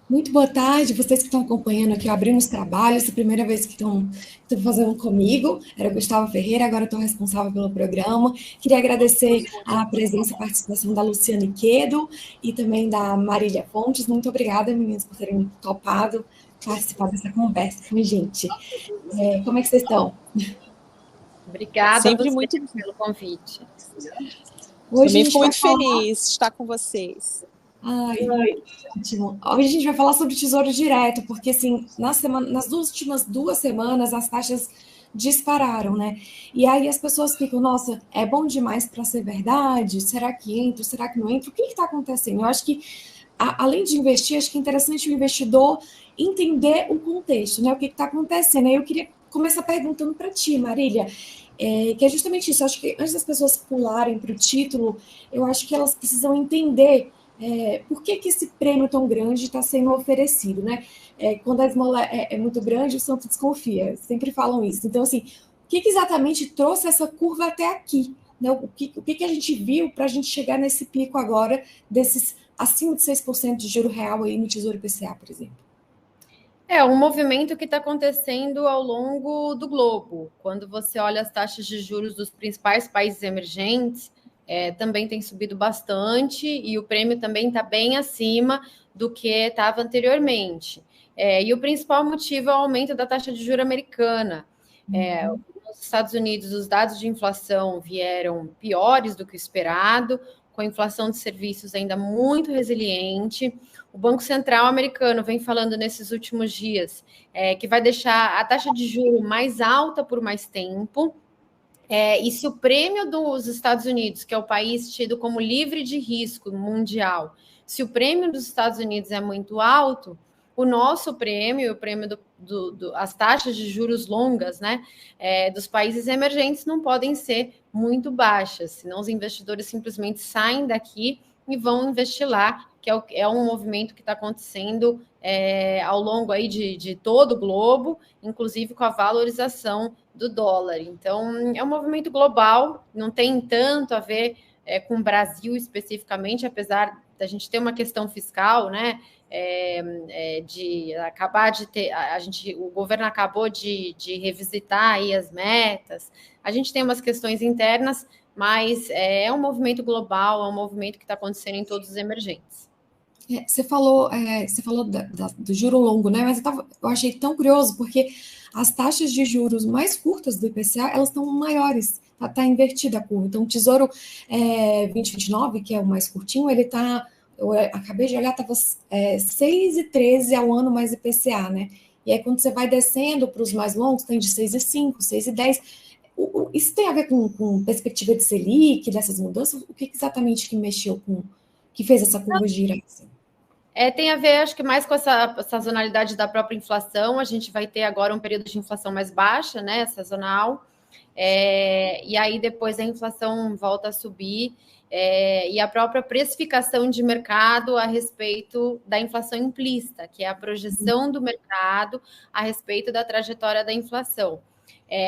Muito boa tarde, vocês que estão acompanhando aqui, abrindo os trabalhos, é a primeira vez que estão fazendo comigo, era o Gustavo Ferreira, agora estou responsável pelo programa. Queria agradecer a presença e participação da Luciane Quedo e também da Marília Fontes. Muito obrigada, meninas, por terem topado participar dessa conversa com a gente. Como é que vocês estão? Obrigada a Sempre você muito. pelo convite. Hoje a Também gente fico vai muito falar... feliz de estar com vocês. Ai, ótimo. Hoje a gente vai falar sobre Tesouro Direto, porque assim, nas últimas 2 semanas as taxas dispararam, né? E aí as pessoas ficam, nossa, é bom demais para ser verdade? Será que entra? Será que não entra? O que está acontecendo? Eu acho que, além de investir, acho que é interessante o investidor entender o contexto, né? O que está acontecendo. Aí eu queria começar perguntando para ti, Marília, que é justamente isso. Eu acho que antes das pessoas pularem para o título, eu acho que elas precisam entender por que esse prêmio tão grande está sendo oferecido, né? Quando a esmola é muito grande, o santo desconfia, sempre falam isso. Então, assim, o que exatamente trouxe essa curva até aqui? Né? O que a gente viu para a gente chegar nesse pico agora, desses acima de 6% de juro real aí no Tesouro IPCA, por exemplo? É um movimento que está acontecendo ao longo do globo. Quando você olha as taxas de juros dos principais países emergentes, também tem subido bastante e o prêmio também está bem acima do que estava anteriormente. E o principal motivo é o aumento da taxa de juros americana. Nos Estados Unidos, os dados de inflação vieram piores do que o esperado, com a inflação de serviços ainda muito resiliente. O Banco Central americano vem falando nesses últimos dias que vai deixar a taxa de juros mais alta por mais tempo. E se o prêmio dos Estados Unidos, que é o país tido como livre de risco mundial, se o prêmio dos Estados Unidos é muito alto, o nosso prêmio, o prêmio as taxas de juros longas, né, dos países emergentes não podem ser muito baixas, senão os investidores simplesmente saem daqui e vão investir lá, que é um movimento que está acontecendo ao longo aí de todo o globo, inclusive com a valorização do dólar. Então, é um movimento global, não tem tanto a ver com o Brasil especificamente, apesar da gente ter uma questão fiscal, né? De acabar de ter, o governo acabou de revisitar aí as metas, a gente tem umas questões internas, mas é um movimento global, é um movimento que está acontecendo em todos os emergentes. Você falou do juro longo, né? Mas eu achei tão curioso, porque as taxas de juros mais curtas do IPCA, elas estão maiores, tá invertida a curva. Então, o Tesouro 2029, que é o mais curtinho, ele está, eu acabei de olhar, estava 6,13 ao ano mais IPCA, né? E aí, quando você vai descendo para os mais longos, tem de 6,5, 6,10. Isso tem a ver com perspectiva de Selic, dessas mudanças? O que exatamente que mexeu que fez essa curva girar assim? Tem a ver, acho que mais com essa sazonalidade da própria inflação. A gente vai ter agora um período de inflação mais baixa, né, sazonal. E aí depois a inflação volta a subir. E a própria precificação de mercado a respeito da inflação implícita, que é a projeção do mercado a respeito da trajetória da inflação.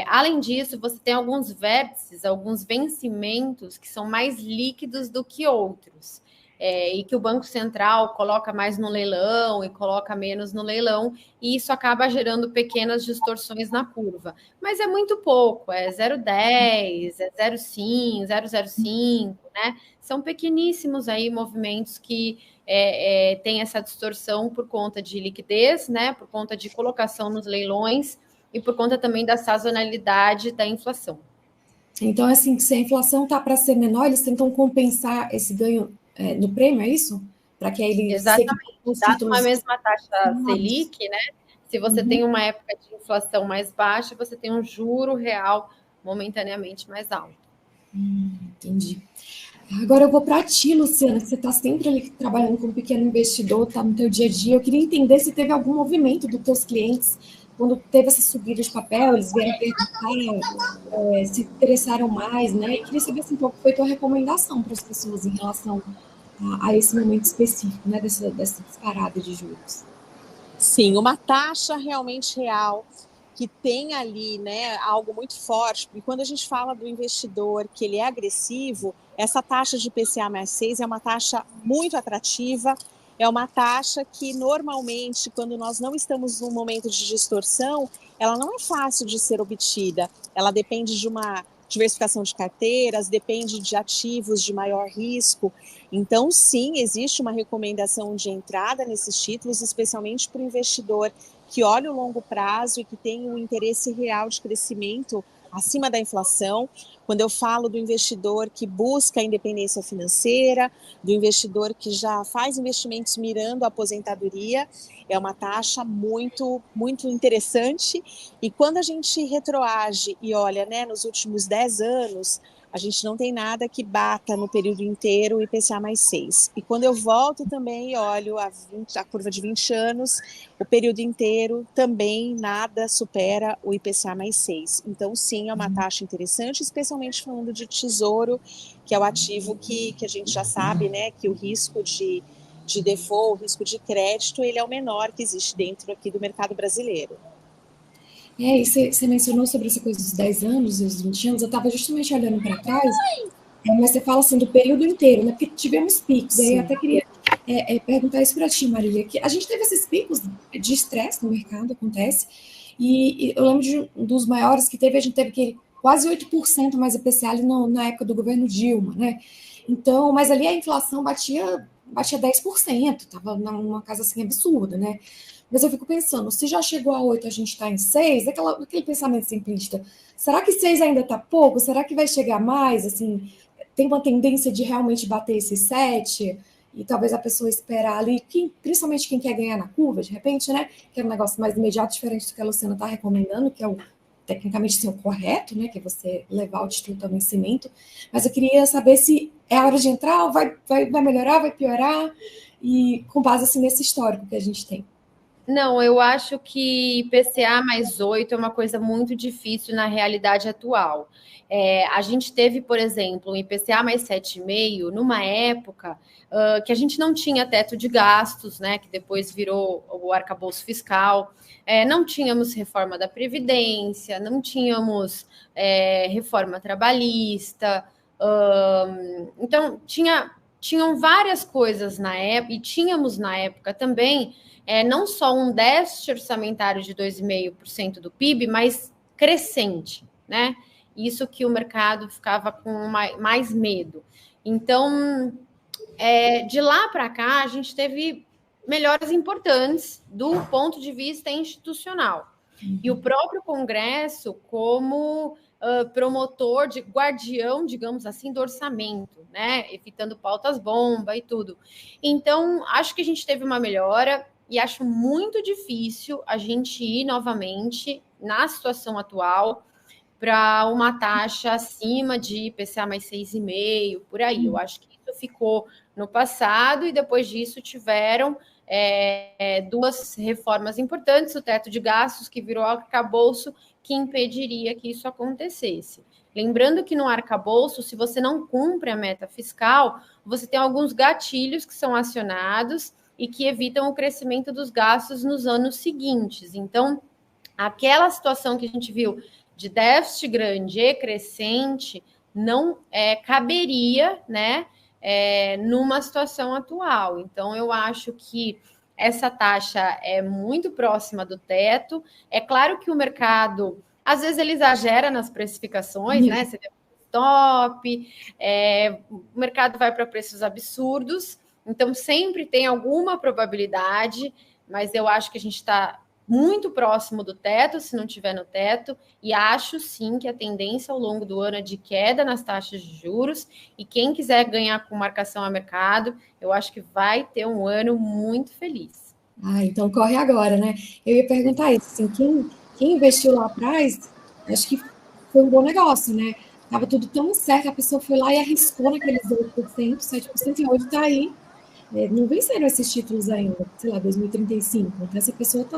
Além disso, você tem alguns vértices, alguns vencimentos que são mais líquidos do que outros. E que o Banco Central coloca mais no leilão e coloca menos no leilão, e isso acaba gerando pequenas distorções na curva. Mas é muito pouco, é 0,10, é 0,5, 0,05, né? São pequeníssimos aí movimentos que tem essa distorção por conta de liquidez, né? Por conta de colocação nos leilões e por conta também da sazonalidade da inflação. Então, assim, se a inflação está para ser menor, eles tentam compensar esse ganho no prêmio, é isso? Para que ele Exatamente. os Dado uma títulos. mesma taxa Selic, né? Se você tem uma época de inflação mais baixa, você tem um juro real momentaneamente mais alto. Entendi. Agora eu vou para ti, Luciana, que você está sempre ali trabalhando com um pequeno investidor, está no teu dia a dia. Eu queria entender se teve algum movimento dos teus clientes quando teve essa subida de papel, eles vieram perguntar, se interessaram mais, né? E queria saber assim, qual foi a tua recomendação para as pessoas em relação a esse momento específico, né? Dessa disparada de juros. Sim, uma taxa realmente real que tem ali, né, algo muito forte, porque quando a gente fala do investidor que ele é agressivo, essa taxa de IPCA mais 6 é uma taxa muito atrativa é uma taxa que normalmente, quando nós não estamos num momento de distorção, ela não é fácil de ser obtida. Ela depende de uma diversificação de carteiras, depende de ativos de maior risco. Então, sim, existe uma recomendação de entrada nesses títulos, especialmente para o investidor que olha o longo prazo e que tem um interesse real de crescimento acima da inflação. Quando eu falo do investidor que busca a independência financeira, do investidor que já faz investimentos mirando a aposentadoria, é uma taxa muito, muito interessante. E quando a gente retroage e olha, né, nos últimos 10 anos, a gente não tem nada que bata no período inteiro o IPCA mais 6. E quando eu volto também e olho a curva de 20 anos, o período inteiro também nada supera o IPCA mais 6. Então, sim, é uma taxa interessante, especialmente falando de tesouro, que é o ativo que a gente já sabe, né, que o risco de default, o risco de crédito, ele é o menor que existe dentro aqui do mercado brasileiro. E você mencionou sobre essa coisa dos 10 anos e os 20 anos, eu estava justamente olhando para trás, mas você fala assim do período inteiro, né? Porque tivemos picos, aí eu até queria perguntar isso para ti, Marília, que a gente teve esses picos de estresse no mercado, acontece, e eu lembro de um dos maiores que teve, a gente teve quase 8% mais IPCA ali na época do governo Dilma, né? Então, mas ali a inflação batia 10%, estava numa casa assim absurda, né? Mas eu fico pensando, se já chegou a 8, a gente está em 6, aquele pensamento simplista, será que 6 ainda está pouco? Será que vai chegar mais? Assim, tem uma tendência de realmente bater esse 7? E talvez a pessoa esperar ali, principalmente quem quer ganhar na curva, de repente, né? Que é um negócio mais imediato, diferente do que a Luciana está recomendando, que é tecnicamente ser o correto, né? Que é você levar o título ao vencimento. Mas eu queria saber se é a hora de entrar, ou vai melhorar, vai piorar, e com base assim, nesse histórico que a gente tem. Não, eu acho que IPCA mais 8 é uma coisa muito difícil na realidade atual. A gente teve, por exemplo, um IPCA mais 7,5 numa época que a gente não tinha teto de gastos, né? Que depois virou o arcabouço fiscal. Não tínhamos reforma da Previdência, não tínhamos reforma trabalhista. Então, tinham várias coisas na época, e tínhamos na época também não só um déficit orçamentário de 2,5% do PIB, mas crescente, né? Isso que o mercado ficava com mais medo. Então, de lá para cá, a gente teve melhoras importantes do ponto de vista institucional. E o próprio Congresso, como promotor, guardião, digamos assim, do orçamento, né? Evitando pautas-bomba e tudo. Então, acho que a gente teve uma melhora. E acho muito difícil a gente ir novamente, na situação atual, para uma taxa acima de IPCA mais 6,5, por aí. Eu acho que isso ficou no passado e depois disso tiveram duas reformas importantes, o teto de gastos, que virou arcabouço, que impediria que isso acontecesse. Lembrando que no arcabouço, se você não cumpre a meta fiscal, você tem alguns gatilhos que são acionados e que evitam o crescimento dos gastos nos anos seguintes. Então, aquela situação que a gente viu de déficit grande e crescente não caberia, né, numa situação atual. Então, eu acho que essa taxa é muito próxima do teto. É claro que o mercado, às vezes, ele exagera nas precificações, né? Você vê top, o mercado vai para preços absurdos. Então, sempre tem alguma probabilidade, mas eu acho que a gente está muito próximo do teto, se não tiver no teto, e acho sim que a tendência ao longo do ano é de queda nas taxas de juros, e quem quiser ganhar com marcação a mercado, eu acho que vai ter um ano muito feliz. Então corre agora, né? Eu ia perguntar isso, assim, quem investiu lá atrás, acho que foi um bom negócio, né? Tava tudo tão certo, a pessoa foi lá e arriscou naqueles 8%, 7%, e hoje está aí. Não venceram esses títulos ainda, sei lá, 2035. Então, essa pessoa está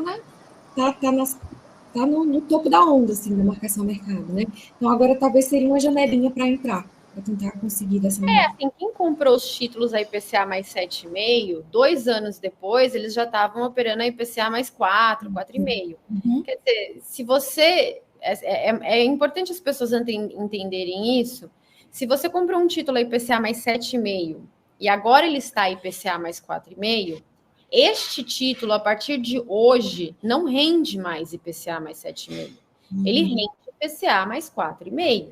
no topo da onda, assim, da marcação ao mercado, né? Então, agora talvez seria uma janelinha para entrar, para tentar conseguir dessa maneira. Assim, quem comprou os títulos a IPCA mais 7,5, 2 anos depois, eles já estavam operando a IPCA mais 4, 4,5. Quer dizer, se você... É importante as pessoas entenderem isso. Se você comprou um título a IPCA mais 7,5 e agora ele está IPCA mais 4,5, Este título, a partir de hoje, não rende mais IPCA mais 7,5. Ele rende IPCA mais 4,5.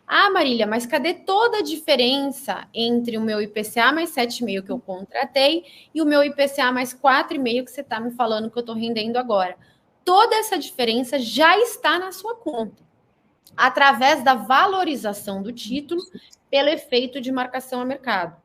Ah, Marília, mas cadê toda a diferença entre o meu IPCA mais 7,5 que eu contratei e o meu IPCA mais 4,5 que você está me falando que eu estou rendendo agora? Toda essa diferença já está na sua conta, através da valorização do título pelo efeito de marcação a mercado.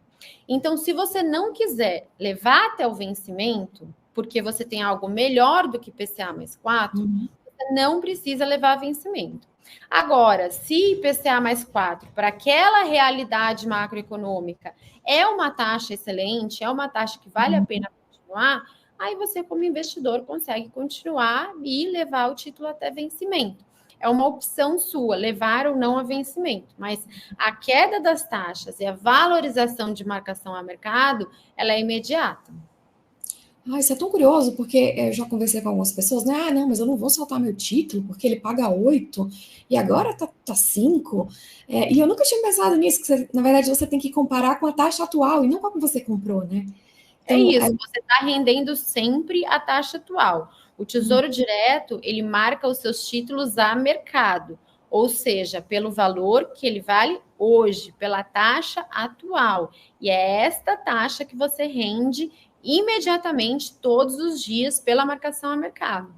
Então, se você não quiser levar até o vencimento, porque você tem algo melhor do que IPCA mais 4, você não precisa levar a vencimento. Agora, se IPCA mais 4, para aquela realidade macroeconômica, é uma taxa excelente, é uma taxa que vale a pena continuar, aí você, como investidor, consegue continuar e levar o título até vencimento. É uma opção sua, levar ou não a vencimento. Mas a queda das taxas e a valorização de marcação a mercado, ela é imediata. Isso é tão curioso, porque eu já conversei com algumas pessoas, né? Ah, não, mas eu não vou soltar meu título, porque ele paga 8, e agora tá 5. E eu nunca tinha pensado nisso, que na verdade você tem que comparar com a taxa atual, e não com a que você comprou, né? Então, é isso, você está rendendo sempre a taxa atual. O Tesouro Direto, ele marca os seus títulos a mercado, ou seja, pelo valor que ele vale hoje, pela taxa atual. E é esta taxa que você rende imediatamente, todos os dias, pela marcação a mercado.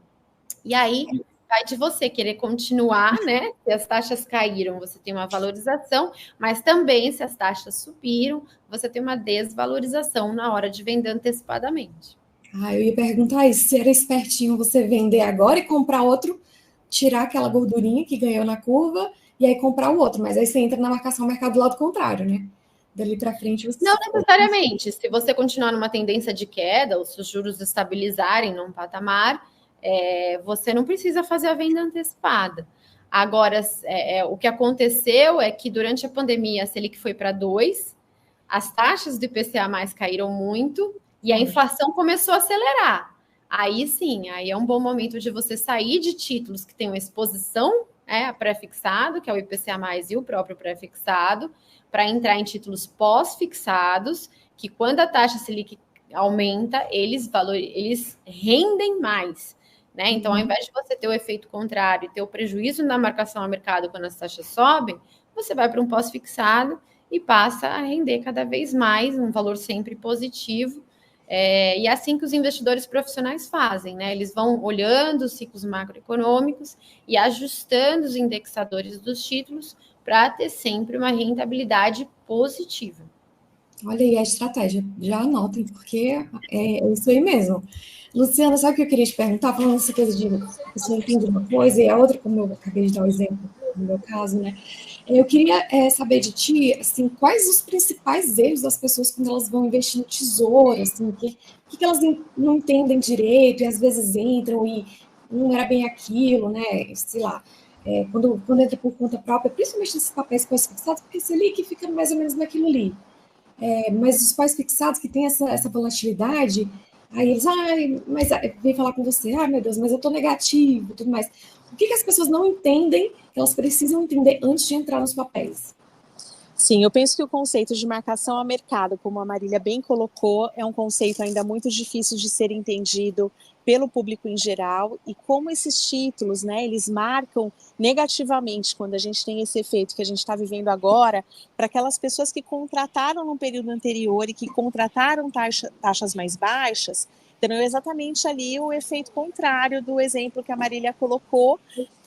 E aí, vai de você querer continuar, né? Se as taxas caíram, você tem uma valorização, mas também, se as taxas subiram, você tem uma desvalorização na hora de vender antecipadamente. Eu ia perguntar isso, se era espertinho você vender agora e comprar outro, tirar aquela gordurinha que ganhou na curva e aí comprar o outro, mas aí você entra na marcação mercado do lado contrário, né? Dali para frente você... Não necessariamente. Se você continuar numa tendência de queda, ou se os juros estabilizarem num patamar, você não precisa fazer a venda antecipada. Agora, o que aconteceu é que durante a pandemia a Selic foi para 2, as taxas do IPCA mais caíram muito e a inflação começou a acelerar. Aí sim, aí é um bom momento de você sair de títulos que têm uma exposição a pré-fixado, que é o IPCA mais e o próprio pré-fixado, para entrar em títulos pós-fixados, que quando a taxa Selic aumenta, eles rendem mais. Né? Então, ao invés de você ter o efeito contrário e ter o prejuízo na marcação ao mercado quando as taxas sobem, você vai para um pós-fixado e passa a render cada vez mais, um valor sempre positivo. E é assim que os investidores profissionais fazem, né? Eles vão olhando os ciclos macroeconômicos e ajustando os indexadores dos títulos para ter sempre uma rentabilidade positiva. Olha aí a estratégia, já anotem, porque é isso aí mesmo. Luciana, sabe o que eu queria te perguntar? Falando essa coisa de a pessoa entende uma coisa e a outra, como eu acabei de dar o exemplo no meu caso, né? Eu queria saber de ti, assim, quais os principais erros das pessoas quando elas vão investir no tesouro, assim, o que elas não entendem direito e às vezes entram e não era bem aquilo, né? Sei lá, quando entra por conta própria, principalmente nesses papéis pós-fixados, porque Selic fica mais ou menos naquilo ali. Mas os pós-fixados que têm essa volatilidade, aí eles, mas vem falar com você, meu Deus, mas eu estou negativo, tudo mais. O que as pessoas não entendem, que elas precisam entender antes de entrar nos papéis? Sim, eu penso que o conceito de marcação a mercado, como a Marília bem colocou, é um conceito ainda muito difícil de ser entendido pelo público em geral, e como esses títulos, né, eles marcam negativamente quando a gente tem esse efeito que a gente está vivendo agora, para aquelas pessoas que contrataram no período anterior e que contrataram taxas mais baixas, então é exatamente ali o efeito contrário do exemplo que a Marília colocou,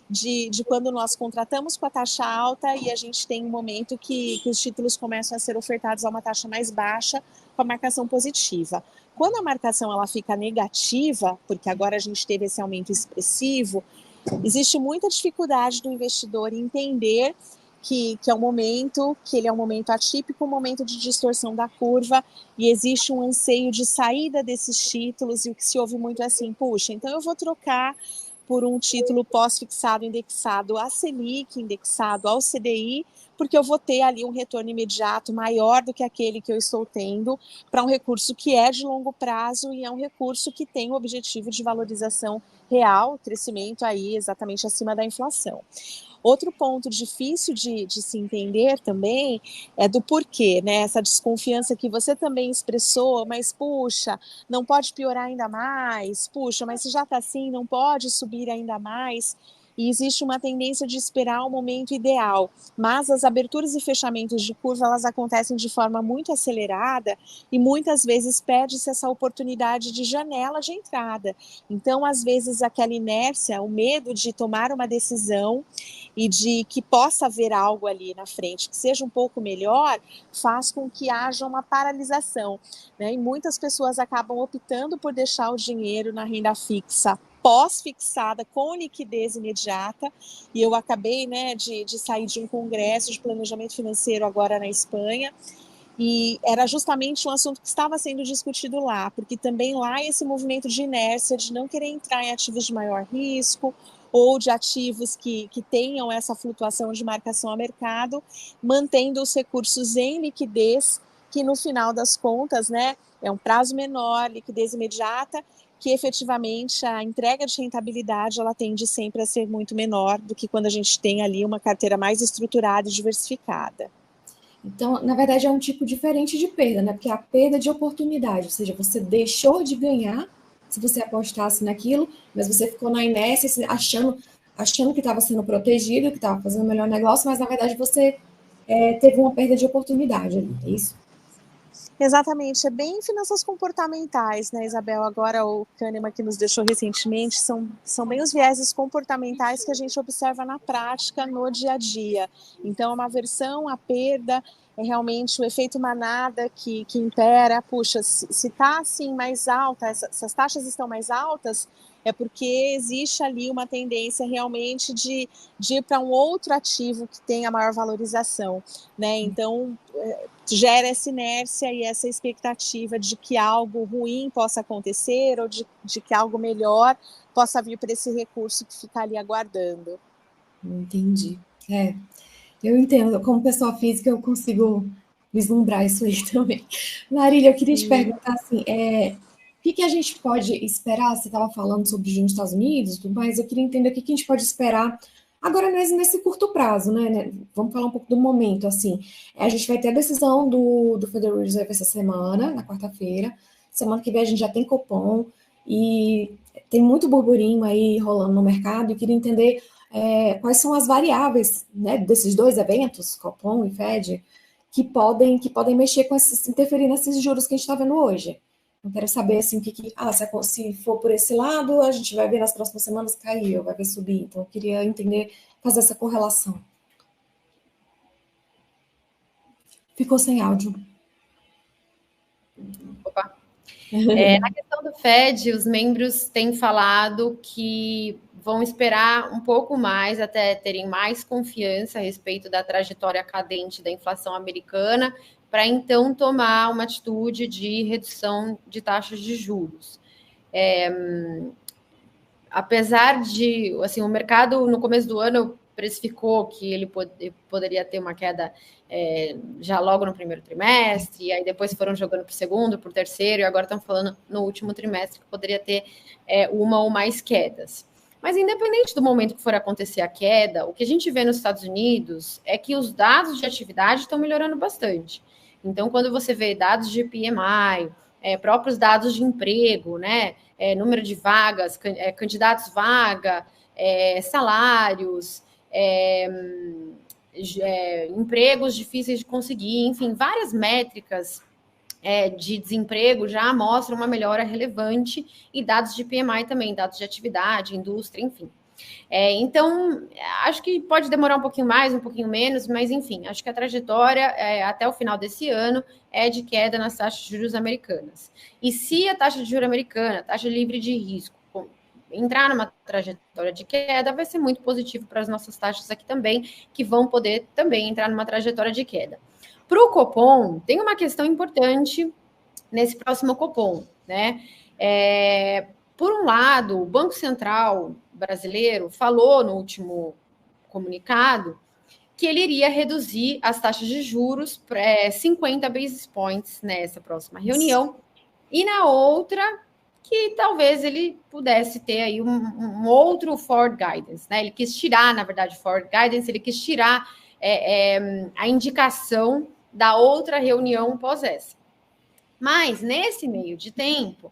de quando nós contratamos com a taxa alta e a gente tem um momento que os títulos começam a ser ofertados a uma taxa mais baixa com a marcação positiva. Quando a marcação ela fica negativa, porque agora a gente teve esse aumento expressivo, existe muita dificuldade do investidor em entender que é um momento, que ele é um momento atípico, um momento de distorção da curva, e existe um anseio de saída desses títulos, e o que se ouve muito é assim, puxa, então eu vou trocar por um título pós-fixado indexado à Selic, indexado ao CDI, porque eu vou ter ali um retorno imediato maior do que aquele que eu estou tendo para um recurso que é de longo prazo e é um recurso que tem o objetivo de valorização real, crescimento aí exatamente acima da inflação. Outro ponto difícil de se entender também é do porquê, né? Essa desconfiança que você também expressou, mas puxa, não pode piorar ainda mais, puxa, mas se já está assim, não pode subir ainda mais. E existe uma tendência de esperar o momento ideal, mas as aberturas e fechamentos de curva, elas acontecem de forma muito acelerada e muitas vezes perde-se essa oportunidade de janela de entrada. Então, às vezes, aquela inércia, o medo de tomar uma decisão e de que possa haver algo ali na frente que seja um pouco melhor, faz com que haja uma paralisação, né? E muitas pessoas acabam optando por deixar o dinheiro na renda fixa pós-fixada, com liquidez imediata, e eu acabei, né, de sair de um congresso de planejamento financeiro agora na Espanha, e era justamente um assunto que estava sendo discutido lá, porque também lá esse movimento de inércia, de não querer entrar em ativos de maior risco, ou de ativos que tenham essa flutuação de marcação a mercado, mantendo os recursos em liquidez, que no final das contas, né, é um prazo menor, liquidez imediata, que efetivamente a entrega de rentabilidade ela tende sempre a ser muito menor do que quando a gente tem ali uma carteira mais estruturada e diversificada. Então, na verdade, é um tipo diferente de perda, né? Porque é a perda de oportunidade, ou seja, você deixou de ganhar se você apostasse naquilo, mas você ficou na inércia, achando que estava sendo protegido, que estava fazendo o melhor negócio, mas na verdade você teve uma perda de oportunidade ali, é isso? Exatamente, é bem finanças comportamentais, né, Isabel? Agora o Kahneman que nos deixou recentemente, são bem os vieses comportamentais que a gente observa na prática, no dia a dia. Então, é uma aversão à perda, é realmente o efeito manada que impera. Puxa, se está assim mais alta, se as taxas estão mais altas, é porque existe ali uma tendência realmente de ir para um outro ativo que tenha maior valorização, né? Então, gera essa inércia e essa expectativa de que algo ruim possa acontecer ou de que algo melhor possa vir para esse recurso que fica ali aguardando. Entendi. Eu entendo. Como pessoa física, eu consigo vislumbrar isso aí também. Marília, eu queria te perguntar assim, o que a gente pode esperar? Você estava falando sobre os Estados Unidos, mas eu queria entender o que a gente pode esperar agora nesse curto prazo, né? Vamos falar um pouco do momento, assim. A gente vai ter a decisão do Federal Reserve essa semana, na quarta-feira. Semana que vem a gente já tem Copom e tem muito burburinho aí rolando no mercado. Eu queria entender quais são as variáveis, né, desses dois eventos, Copom e Fed, que podem mexer com esses, interferir nesses juros que a gente está vendo hoje. Eu quero saber assim, se for por esse lado, a gente vai ver nas próximas semanas cair, ou vai ver subir. Então, eu queria entender, fazer essa correlação. Ficou sem áudio. Opa. Na questão do Fed, os membros têm falado que vão esperar um pouco mais até terem mais confiança a respeito da trajetória cadente da inflação americana, para então tomar uma atitude de redução de taxas de juros. Apesar de, assim, o mercado no começo do ano precificou que ele poderia ter uma queda já logo no primeiro trimestre, e aí depois foram jogando para o segundo, para o terceiro, e agora estão falando no último trimestre que poderia ter uma ou mais quedas. Mas independente do momento que for acontecer a queda, o que a gente vê nos Estados Unidos é que os dados de atividade estão melhorando bastante. Então, quando você vê dados de PMI, próprios dados de emprego, né? Número de vagas, candidatos vaga, salários, empregos difíceis de conseguir, enfim, várias métricas de desemprego já mostram uma melhora relevante, e dados de PMI também, dados de atividade, indústria, enfim. Então, acho que pode demorar um pouquinho mais, um pouquinho menos, mas enfim, acho que a trajetória até o final desse ano é de queda nas taxas de juros americanas. E se a taxa de juros americana, taxa livre de risco, entrar numa trajetória de queda, vai ser muito positivo para as nossas taxas aqui também, que vão poder também entrar numa trajetória de queda. Para o Copom, tem uma questão importante nesse próximo Copom, né? Por um lado, o Banco Central brasileiro falou no último comunicado que ele iria reduzir as taxas de juros para 50 basis points nessa próxima reunião, e na outra que talvez ele pudesse ter aí um outro forward guidance, né? Ele quis tirar, na verdade, forward guidance, ele quis tirar a indicação da outra reunião pós essa. Mas, nesse meio de tempo,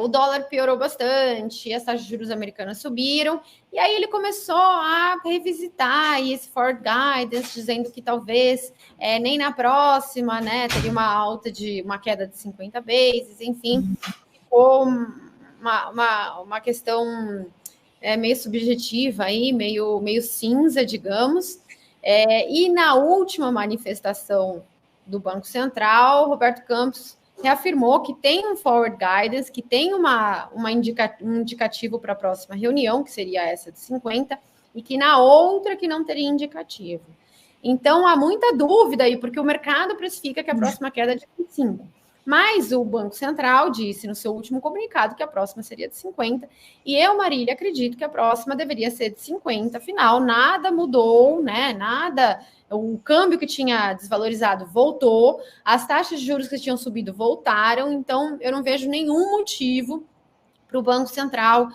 o dólar piorou bastante, as taxas de juros americanas subiram, e aí ele começou a revisitar esse forward guidance, dizendo que talvez nem na próxima, né, teria uma queda de 50 bases, enfim, ficou uma questão meio subjetiva aí, meio cinza, digamos. E na última manifestação do Banco Central, Roberto Campos reafirmou que tem um forward guidance, que tem um indicativo para a próxima reunião, que seria essa de 50, e que na outra que não teria indicativo. Então, há muita dúvida aí, porque o mercado precifica que a próxima queda é de 25. Mas o Banco Central disse no seu último comunicado que a próxima seria de 50, e eu, Marília, acredito que a próxima deveria ser de 50, afinal, nada mudou, né? Nada, o câmbio que tinha desvalorizado voltou, as taxas de juros que tinham subido voltaram, então eu não vejo nenhum motivo para o Banco Central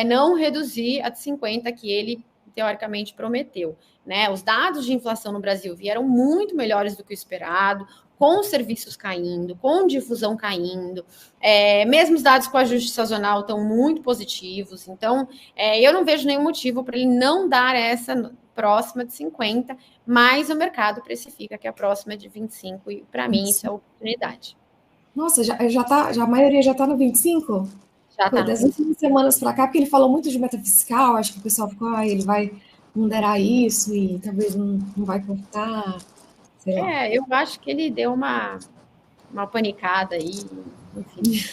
não reduzir a de 50 que ele teoricamente prometeu, né? Os dados de inflação no Brasil vieram muito melhores do que o esperado, com os serviços caindo, com difusão caindo, mesmo os dados com ajuste sazonal estão muito positivos, então eu não vejo nenhum motivo para ele não dar essa próxima de 50, mas o mercado precifica que a próxima é de 25, e para mim isso é oportunidade. Nossa, a maioria já está no 25? Já Foi tá. das últimas semanas para cá, porque ele falou muito de meta fiscal, acho que o pessoal ficou, ele vai ponderar isso e talvez não vai cortar. Eu acho que ele deu uma panicada aí, enfim.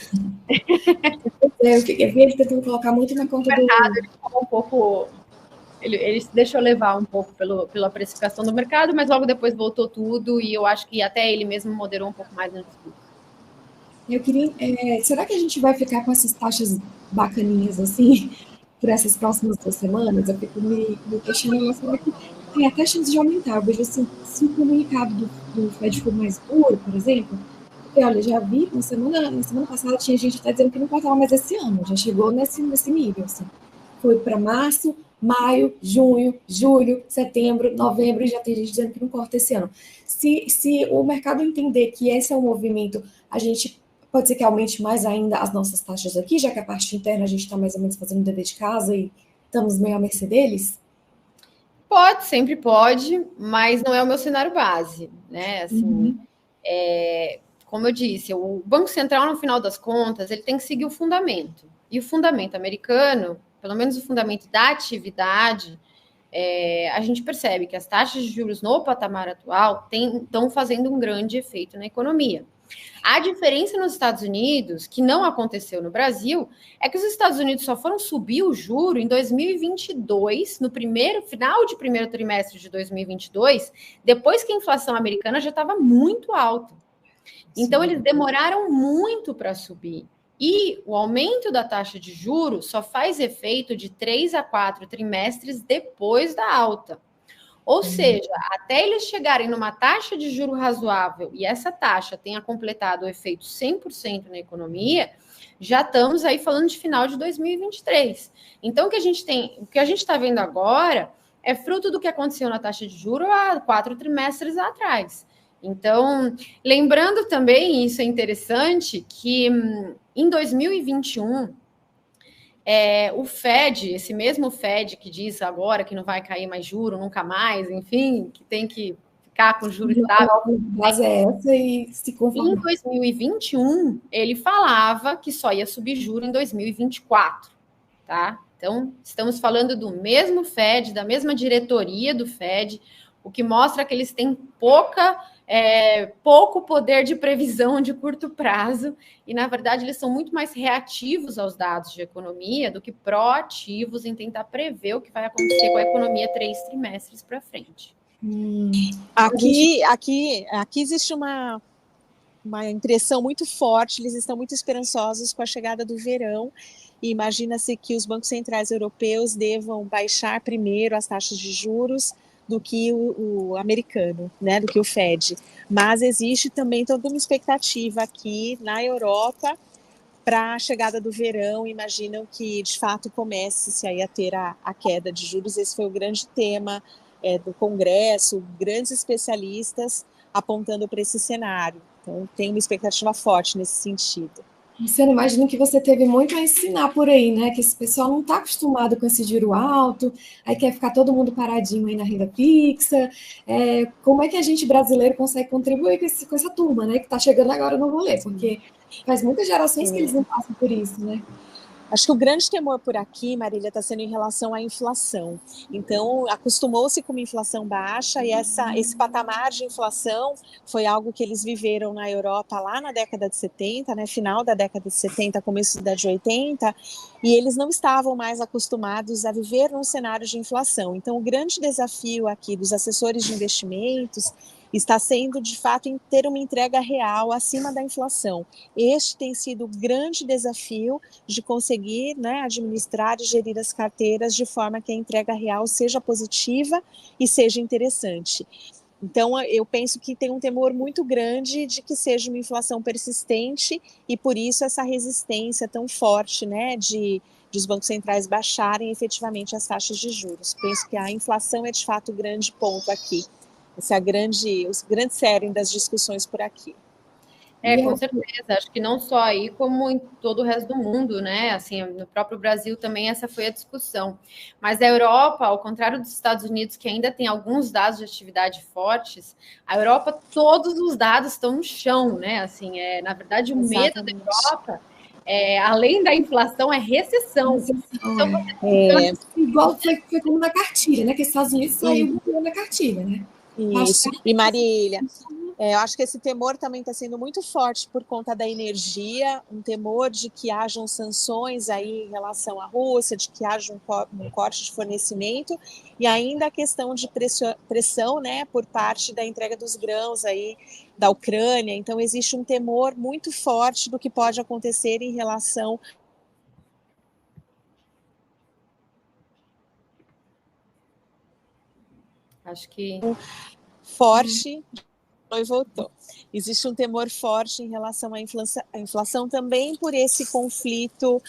Eu vi ele tentando colocar muito na conta do mercado. Ele ficou um pouco, ele se deixou levar um pouco pela precificação do mercado, mas logo depois voltou tudo, e eu acho que até ele mesmo moderou um pouco mais no discurso. Eu queria, será que a gente vai ficar com essas taxas bacaninhas assim por essas próximas 2 semanas? Eu fico me questionando, será que tem até chance de aumentar? Eu vejo assim, se o comunicado do Fed for mais duro, por exemplo, porque olha, já vi na semana passada tinha gente até dizendo que não cortava mais esse ano, já chegou nesse nível, assim. Foi para março, maio, junho, julho, setembro, novembro, e já tem gente dizendo que não corta esse ano. Se o mercado entender que esse é um movimento, a gente pode ser que aumente mais ainda as nossas taxas aqui, já que a parte interna a gente está mais ou menos fazendo o dever de casa e estamos meio à mercê deles? Pode, sempre pode, mas não é o meu cenário base, né? Assim, como eu disse, o Banco Central, no final das contas, ele tem que seguir o fundamento. E o fundamento americano, pelo menos o fundamento da atividade, a gente percebe que as taxas de juros no patamar atual estão fazendo um grande efeito na economia. A diferença nos Estados Unidos, que não aconteceu no Brasil, é que os Estados Unidos só foram subir o juro em 2022, no final de primeiro trimestre de 2022, depois que a inflação americana já estava muito alta. Então, eles demoraram muito para subir. E o aumento da taxa de juros só faz efeito de 3 a 4 trimestres depois da alta. Ou seja, até eles chegarem numa taxa de juro razoável e essa taxa tenha completado o efeito 100% na economia, já estamos aí falando de final de 2023. Então, o que a gente está vendo agora é fruto do que aconteceu na taxa de juro há 4 trimestres atrás. Então, lembrando também, isso é interessante, que em 2021, o Fed, esse mesmo Fed que diz agora que não vai cair mais juro, nunca mais, enfim, que tem que ficar com juros estável. Mas essa e se conformar. Em 2021, ele falava que só ia subir juro em 2024, tá? Então, estamos falando do mesmo Fed, da mesma diretoria do Fed, o que mostra que eles têm pouco poder de previsão de curto prazo, e, na verdade, eles são muito mais reativos aos dados de economia do que proativos em tentar prever o que vai acontecer com a economia 3 trimestres para frente. Aqui existe uma impressão muito forte, eles estão muito esperançosos com a chegada do verão, e imagina-se que os bancos centrais europeus devam baixar primeiro as taxas de juros do que o americano, né, do que o Fed. Mas existe também toda uma expectativa aqui na Europa para a chegada do verão, imaginam que, de fato, comece-se aí a ter a queda de juros. Esse foi o grande tema do Congresso, grandes especialistas apontando para esse cenário. Então, tem uma expectativa forte nesse sentido. Luciana, imagino que você teve muito a ensinar por aí, né? Que esse pessoal não está acostumado com esse giro alto, aí quer ficar todo mundo paradinho aí na renda fixa. Como é que a gente brasileiro consegue contribuir com essa turma, né? Que está chegando agora no rolê, porque faz muitas gerações que eles não passam por isso, né? Acho que o grande temor por aqui, Marília, está sendo em relação à inflação. Então, acostumou-se com uma inflação baixa e esse patamar de inflação foi algo que eles viveram na Europa lá na década de 70, né, final da década de 70, começo da década de 80, e eles não estavam mais acostumados a viver num cenário de inflação. Então, o grande desafio aqui dos assessores de investimentos está sendo, de fato, em ter uma entrega real acima da inflação. Este tem sido o grande desafio de conseguir, né, administrar e gerir as carteiras de forma que a entrega real seja positiva e seja interessante. Então, eu penso que tem um temor muito grande de que seja uma inflação persistente e, por isso, essa resistência tão forte, né, de os bancos centrais baixarem efetivamente as taxas de juros. Penso que a inflação é, de fato, o grande ponto aqui. Esse é o grande cerne das discussões por aqui. Com certeza. Acho que não só aí, como em todo o resto do mundo, né? Assim, no próprio Brasil também essa foi a discussão. Mas a Europa, ao contrário dos Estados Unidos, que ainda tem alguns dados de atividade fortes, a Europa, todos os dados estão no chão, né? Assim, na verdade, o medo da Europa, além da inflação, é recessão. Então, igual foi como na cartilha, né? Que os Estados Unidos saiu na cartilha, né? Isso. E Marília, eu acho que esse temor também está sendo muito forte por conta da energia, um temor de que hajam sanções aí em relação à Rússia, de que haja um corte de fornecimento, e ainda a questão de pressão, né, por parte da entrega dos grãos aí da Ucrânia. Então, existe um temor muito forte do que pode acontecer em relação acho que forte e voltou. Existe um temor forte em relação à inflação também por esses conflitos,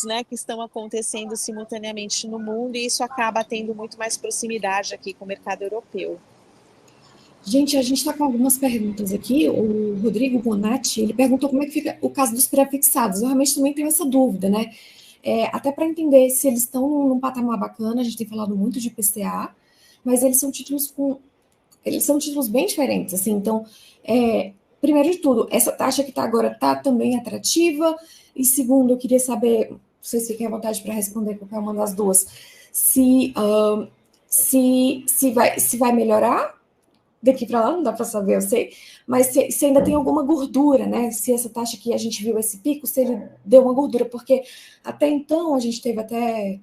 né, que estão acontecendo simultaneamente no mundo, e isso acaba tendo muito mais proximidade aqui com o mercado europeu. Gente, a gente está com algumas perguntas aqui. O Rodrigo Bonatti, ele perguntou como é que fica o caso dos pré-fixados. Eu realmente também tenho essa dúvida, né? Até para entender se eles estão num patamar bacana, a gente tem falado muito de PCA, mas eles são títulos bem diferentes, assim. Então, primeiro de tudo, essa taxa que está agora está também atrativa. E segundo, eu queria saber, vocês fiquem à vontade para responder qualquer uma das duas, se vai melhorar daqui para lá, não dá para saber, eu sei, mas se ainda tem alguma gordura, né? Se essa taxa que a gente viu esse pico, se ele deu uma gordura, porque até então a gente teve até,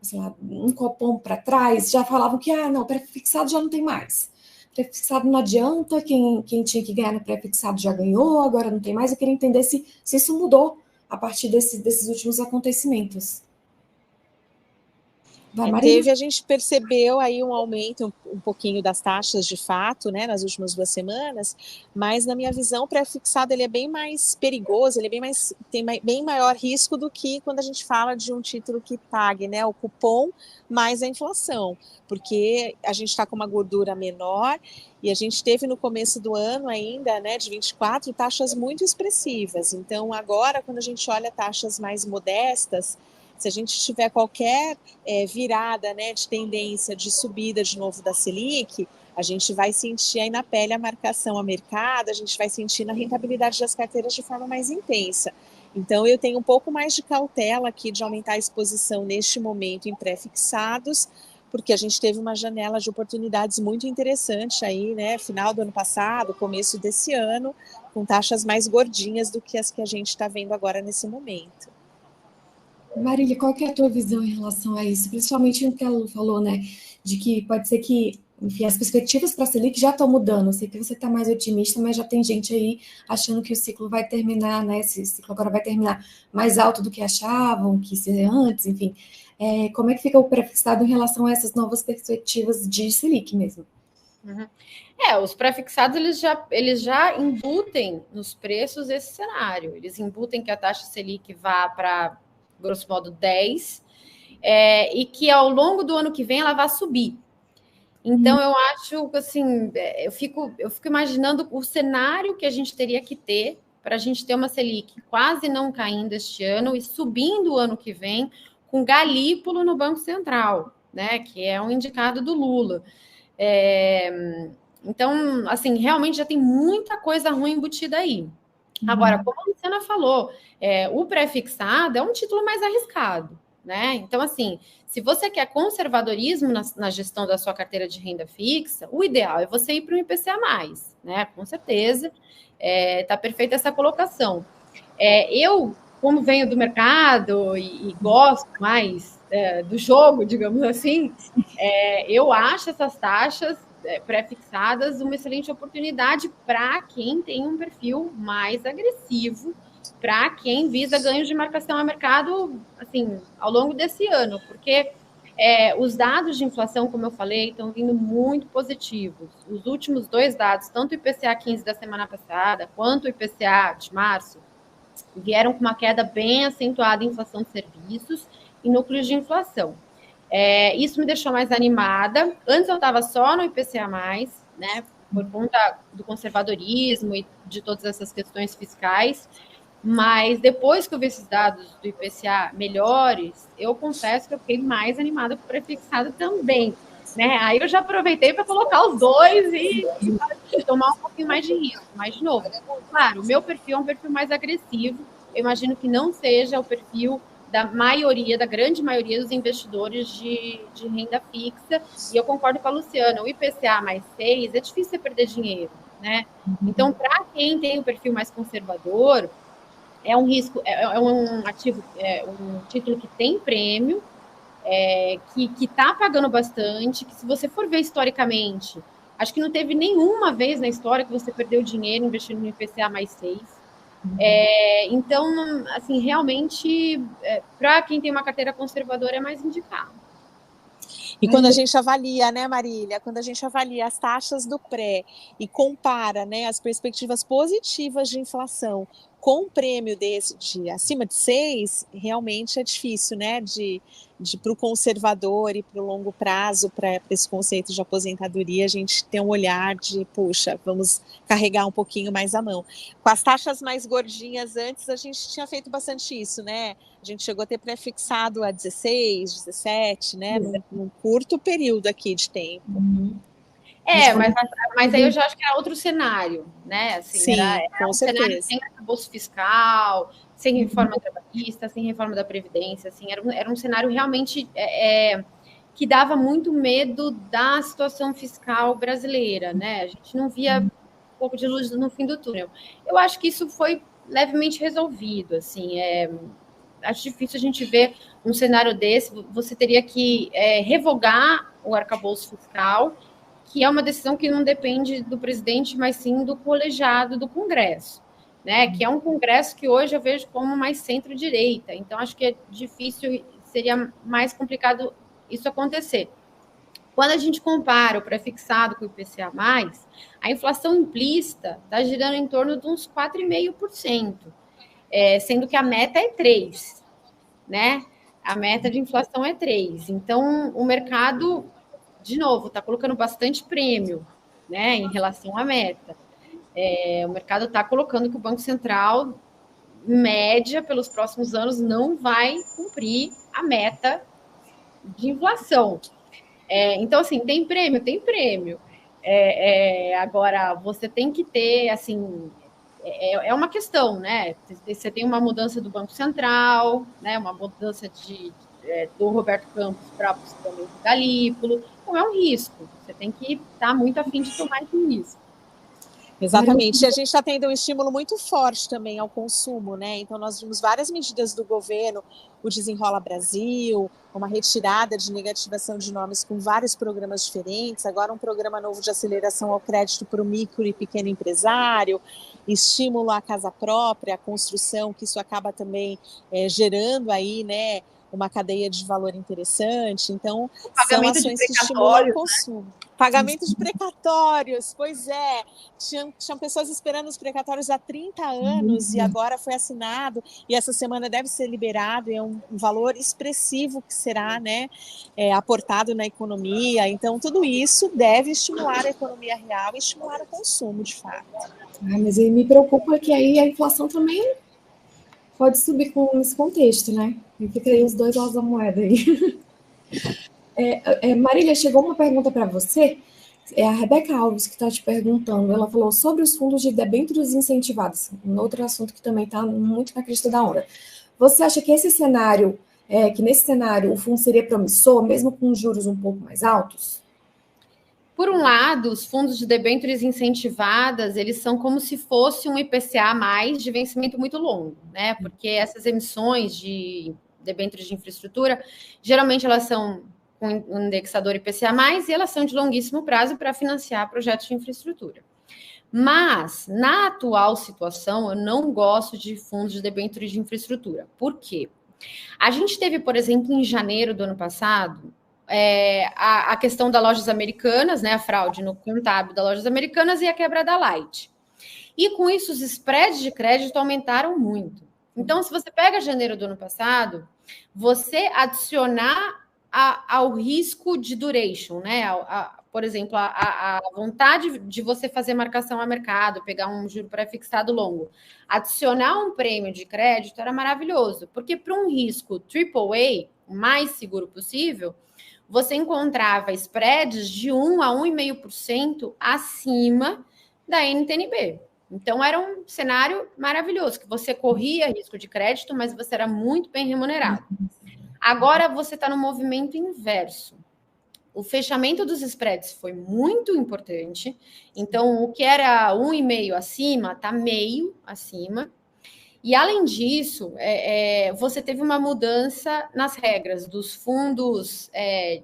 sei lá, um copom para trás, já falavam que, não, pré-fixado já não tem mais. Pré-fixado não adianta, quem tinha que ganhar no pré-fixado já ganhou, agora não tem mais. Eu queria entender se isso mudou a partir desses últimos acontecimentos. A gente percebeu aí um aumento um pouquinho das taxas de fato, né, nas últimas 2 semanas, mas na minha visão o pré-fixado ele é bem mais perigoso, ele tem bem maior risco do que quando a gente fala de um título que pague, né, o cupom mais a inflação, porque a gente está com uma gordura menor e a gente teve no começo do ano ainda, né, de 24, taxas muito expressivas. Então agora, quando a gente olha taxas mais modestas, se a gente tiver qualquer virada, né, de tendência de subida de novo da Selic, a gente vai sentir aí na pele a marcação a mercado, a gente vai sentir na rentabilidade das carteiras de forma mais intensa. Então, eu tenho um pouco mais de cautela aqui de aumentar a exposição neste momento em pré-fixados, porque a gente teve uma janela de oportunidades muito interessante aí, né, final do ano passado, começo desse ano, com taxas mais gordinhas do que as que a gente está vendo agora nesse momento. Marília, qual que é a tua visão em relação a isso? Principalmente o que a Lu falou, né? De que pode ser que, enfim, as perspectivas para a Selic já estão mudando. Eu sei que você está mais otimista, mas já tem gente aí achando que o ciclo vai terminar, né? Esse ciclo agora vai terminar mais alto do que achavam, que seria antes, enfim. Como é que fica o pré-fixado em relação a essas novas perspectivas de Selic mesmo? Uhum. Os pré-fixados, eles já embutem nos preços esse cenário. Eles embutem que a taxa Selic vá para, grosso modo, 10, e que ao longo do ano que vem ela vá subir. Então, eu acho que, assim, eu fico imaginando o cenário que a gente teria que ter para a gente ter uma Selic quase não caindo este ano e subindo o ano que vem, com galípolo no Banco Central, né, que é um indicado do Lula. Então, assim, realmente já tem muita coisa ruim embutida aí. Agora, como a Luciana falou, o pré-fixado é um título mais arriscado, né? Então, assim, se você quer conservadorismo na gestão da sua carteira de renda fixa, o ideal é você ir para o IPCA+, né? Com certeza, tá perfeita essa colocação. Eu, como venho do mercado e gosto mais do jogo, digamos assim, eu acho essas taxas pré-fixadas uma excelente oportunidade para quem tem um perfil mais agressivo, para quem visa ganhos de marcação a mercado assim, ao longo desse ano, porque os dados de inflação, como eu falei, estão vindo muito positivos. Os últimos 2 dados, tanto o IPCA 15 da semana passada, quanto o IPCA de março, vieram com uma queda bem acentuada em inflação de serviços e núcleos de inflação. Isso me deixou mais animada. Antes eu estava só no IPCA+, né, por conta do conservadorismo e de todas essas questões fiscais, mas depois que eu vi esses dados do IPCA melhores, eu confesso que eu fiquei mais animada com o prefixado também. Né? Aí eu já aproveitei para colocar os dois e tomar um pouquinho mais de risco. Mas, de novo, claro, o meu perfil é um perfil mais agressivo. Eu imagino que não seja o perfil da grande maioria dos investidores de renda fixa. E eu concordo com a Luciana, o IPCA mais 6 é difícil você perder dinheiro. Né? Então, para quem tem um perfil mais conservador, é um risco, é um ativo, um título que tem prêmio, que está pagando bastante, que se você for ver historicamente, acho que não teve nenhuma vez na história que você perdeu dinheiro investindo no IPCA mais 6. Então, assim, realmente, para quem tem uma carteira conservadora, é mais indicado. E quando a gente avalia, né, Marília, quando a gente avalia as taxas do pré e compara, né, as perspectivas positivas de inflação com um prêmio desse de acima de 6, realmente é difícil, né, para o conservador e para o longo prazo, para esse conceito de aposentadoria, a gente tem um olhar de, puxa, vamos carregar um pouquinho mais a mão. Com as taxas mais gordinhas antes, a gente tinha feito bastante isso, né? A gente chegou a ter pré-fixado a 16, 17, né, num curto período aqui de tempo. Mas aí eu já acho que era outro cenário, né? Assim, sim, era com um certeza. Cenário sem arcabouço fiscal, sem reforma trabalhista, sem reforma da Previdência, assim, era um cenário realmente que dava muito medo da situação fiscal brasileira, né? A gente não via um pouco de luz no fim do túnel. Eu acho que isso foi levemente resolvido, assim, acho difícil a gente ver um cenário desse, você teria que revogar o arcabouço fiscal, que é uma decisão que não depende do presidente, mas sim do colegiado do Congresso, né? Que é um Congresso que hoje eu vejo como mais centro-direita. Então, acho que é difícil, seria mais complicado isso acontecer. Quando a gente compara o pré-fixado com o IPCA+, a inflação implícita está girando em torno de uns 4,5%, sendo que a meta é 3%, né? A meta de inflação é 3%. Então, o mercado, de novo, está colocando bastante prêmio, né, em relação à meta. O mercado está colocando que o Banco Central, em média, pelos próximos anos, não vai cumprir a meta de inflação. Então, assim, tem prêmio? Tem prêmio. Agora, você tem que ter, assim, é uma questão, né? Você tem uma mudança do Banco Central, né? Uma mudança do Roberto Campos para possivelmente o Galípolo. Então, é um risco. Você tem que estar muito afim de tomar esse risco. Exatamente. E a gente está tendo um estímulo muito forte também ao consumo, né? Então, nós vimos várias medidas do governo, o Desenrola Brasil, uma retirada de negativação de nomes com vários programas diferentes, agora um programa novo de aceleração ao crédito para o micro e pequeno empresário, estímulo à casa própria, à construção, que isso acaba também gerando aí, né, uma cadeia de valor interessante. Então, são Pagamento de ações que estimulam o precatórios, consumo. Pagamento de precatórios, pois é. Tinham pessoas esperando os precatórios há 30 anos e agora foi assinado, e essa semana deve ser liberado, e é um valor expressivo que será, né, aportado na economia. Então, tudo isso deve estimular a economia real e estimular o consumo, de fato. Mas aí me preocupa que aí a inflação também pode subir com esse contexto, né? E fica aí os dois lados da moeda aí. Marília, chegou uma pergunta para você. É a Rebeca Alves que está te perguntando. Ela falou sobre os fundos de debêntures incentivados, um outro assunto que também está muito na crista da onda. Você acha que esse cenário, que nesse cenário o fundo seria promissor, mesmo com juros um pouco mais altos? Por um lado, os fundos de debêntures incentivadas, eles são como se fosse um IPCA mais de vencimento muito longo, né? Porque essas emissões de debêntures de infraestrutura, geralmente elas são com um indexador IPCA+, e elas são de longuíssimo prazo para financiar projetos de infraestrutura. Mas, na atual situação, eu não gosto de fundos de debêntures de infraestrutura. Por quê? A gente teve, por exemplo, em janeiro do ano passado, a questão das lojas americanas, né, a fraude no contábil das lojas americanas e a quebra da Light. E com isso, os spreads de crédito aumentaram muito. Então, se você pega janeiro do ano passado, você adicionar ao risco de duration, né? Por exemplo, a vontade de você fazer marcação a mercado, pegar um juro pré-fixado longo, adicionar um prêmio de crédito era maravilhoso, porque para um risco AAA, o mais seguro possível, você encontrava spreads de 1 a 1,5% acima da NTNB. Então, era um cenário maravilhoso, que você corria risco de crédito, mas você era muito bem remunerado. Agora, você está no movimento inverso. O fechamento dos spreads foi muito importante. Então, o que era 1,5 acima, está meio acima. E, além disso, você teve uma mudança nas regras dos fundos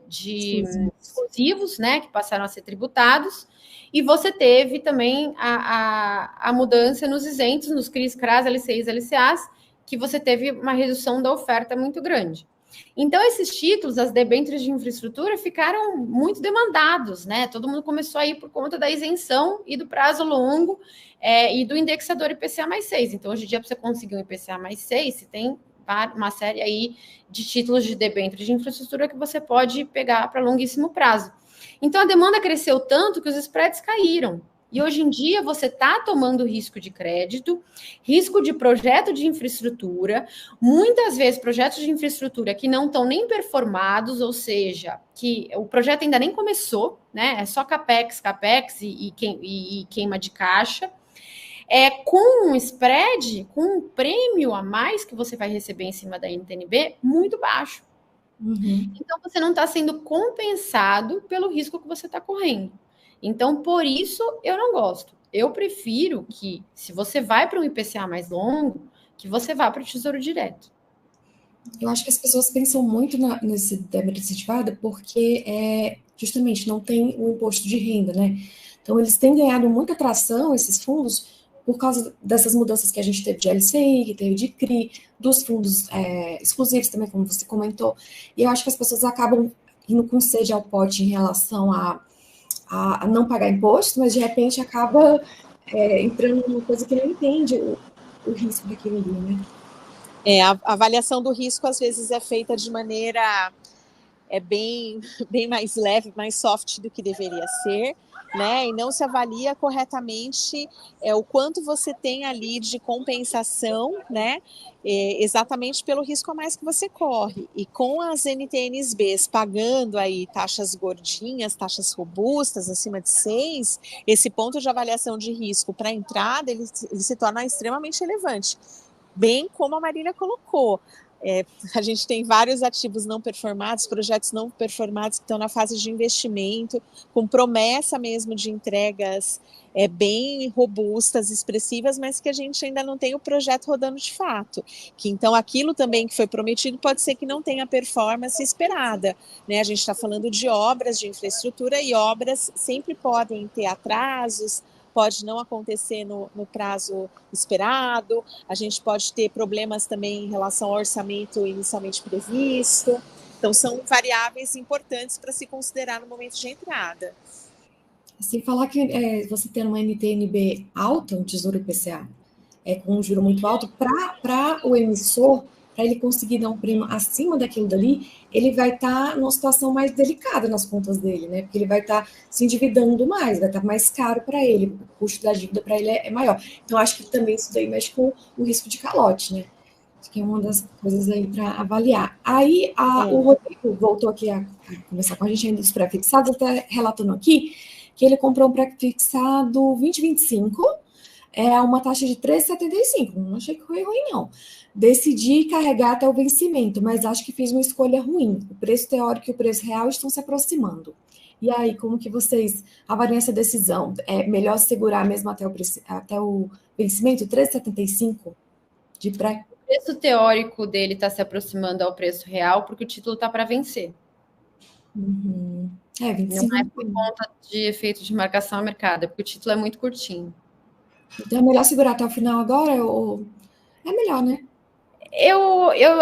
de exclusivos, né, que passaram a ser tributados, e você teve também a mudança nos isentos, nos CRIs, CRAs, LCIs, LCAs, que você teve uma redução da oferta muito grande. Então, esses títulos, as debêntures de infraestrutura, ficaram muito demandados, né? Todo mundo começou a ir por conta da isenção e do prazo longo e do indexador IPCA+6. Então, hoje em dia, para você conseguir um IPCA+6, você tem uma série aí de títulos de debêntures de infraestrutura que você pode pegar para longuíssimo prazo. Então, a demanda cresceu tanto que os spreads caíram. E hoje em dia você está tomando risco de crédito, risco de projeto de infraestrutura, muitas vezes projetos de infraestrutura que não estão nem performados, ou seja, que o projeto ainda nem começou, né? É só capex e queima de caixa. Com um spread, com um prêmio a mais que você vai receber em cima da NTNB muito baixo. Uhum. Então, você não está sendo compensado pelo risco que você está correndo. Então, por isso, eu não gosto. Eu prefiro que, se você vai para um IPCA mais longo, que você vá para o Tesouro Direto. Eu acho que as pessoas pensam muito nesse débito incentivado porque justamente não tem o imposto de renda, né? Então, eles têm ganhado muita atração, esses fundos, por causa dessas mudanças que a gente teve de LCI, que teve de CRI, dos fundos exclusivos também, como você comentou. E eu acho que as pessoas acabam indo com sede ao pote em relação a não pagar imposto, mas de repente acaba entrando numa coisa que não entende o risco daquilo ali, né? A avaliação do risco às vezes é feita de maneira bem mais leve, mais soft do que deveria ser, né? E não se avalia corretamente o quanto você tem ali de compensação, né? Exatamente pelo risco a mais que você corre. E com as NTNs-Bs pagando aí taxas gordinhas, taxas robustas, acima de 6, esse ponto de avaliação de risco para entrada, ele se torna extremamente relevante. Bem como a Marília colocou. A gente tem vários ativos não performados, projetos não performados que estão na fase de investimento, com promessa mesmo de entregas bem robustas, expressivas, mas que a gente ainda não tem o projeto rodando de fato. Que então aquilo também que foi prometido pode ser que não tenha performance esperada, né? A gente está falando de obras de infraestrutura e obras sempre podem ter atrasos, pode não acontecer no prazo esperado, a gente pode ter problemas também em relação ao orçamento inicialmente previsto. Então, são variáveis importantes para se considerar no momento de entrada. Sem falar que você tendo uma NTN-B alta, um Tesouro IPCA, com um juro muito alto, para o emissor, para ele conseguir dar um prêmio acima daquilo dali, ele vai estar numa situação mais delicada nas contas dele, né? Porque ele vai estar se endividando mais, vai estar mais caro para ele, o custo da dívida para ele é maior. Então, acho que também isso daí mexe com o risco de calote, né? Acho que é uma das coisas aí para avaliar. Aí, o Rodrigo voltou aqui a conversar com a gente ainda dos pré-fixados, até relatando aqui que ele comprou um pré-fixado 2025, uma taxa de 13,75. Não achei que foi ruim, não. Decidi carregar até o vencimento, mas acho que fiz uma escolha ruim. O preço teórico e o preço real estão se aproximando. E aí, como que vocês avaliam essa decisão? É melhor segurar mesmo até o vencimento, 13,75 de pré? O preço teórico dele está se aproximando ao preço real, porque o título está para vencer. Uhum. 25. Não é por conta de efeito de marcação a mercado, é porque o título é muito curtinho. Então é melhor segurar até o final agora? Ou é melhor, né?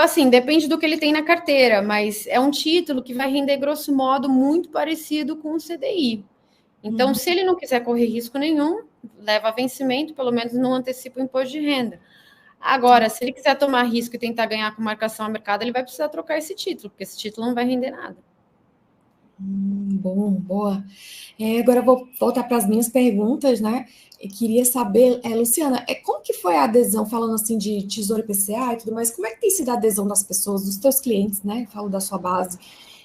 Assim, depende do que ele tem na carteira, mas é um título que vai render, grosso modo, muito parecido com o CDI. Então, se ele não quiser correr risco nenhum, leva a vencimento, pelo menos não antecipa o imposto de renda. Agora, se ele quiser tomar risco e tentar ganhar com marcação a mercado, ele vai precisar trocar esse título, porque esse título não vai render nada. Bom, boa. Agora eu vou voltar para as minhas perguntas, né? Eu queria saber, Luciana, como que foi a adesão, falando assim de Tesouro IPCA e tudo mais, como é que tem sido a adesão das pessoas, dos teus clientes, né? Falo da sua base,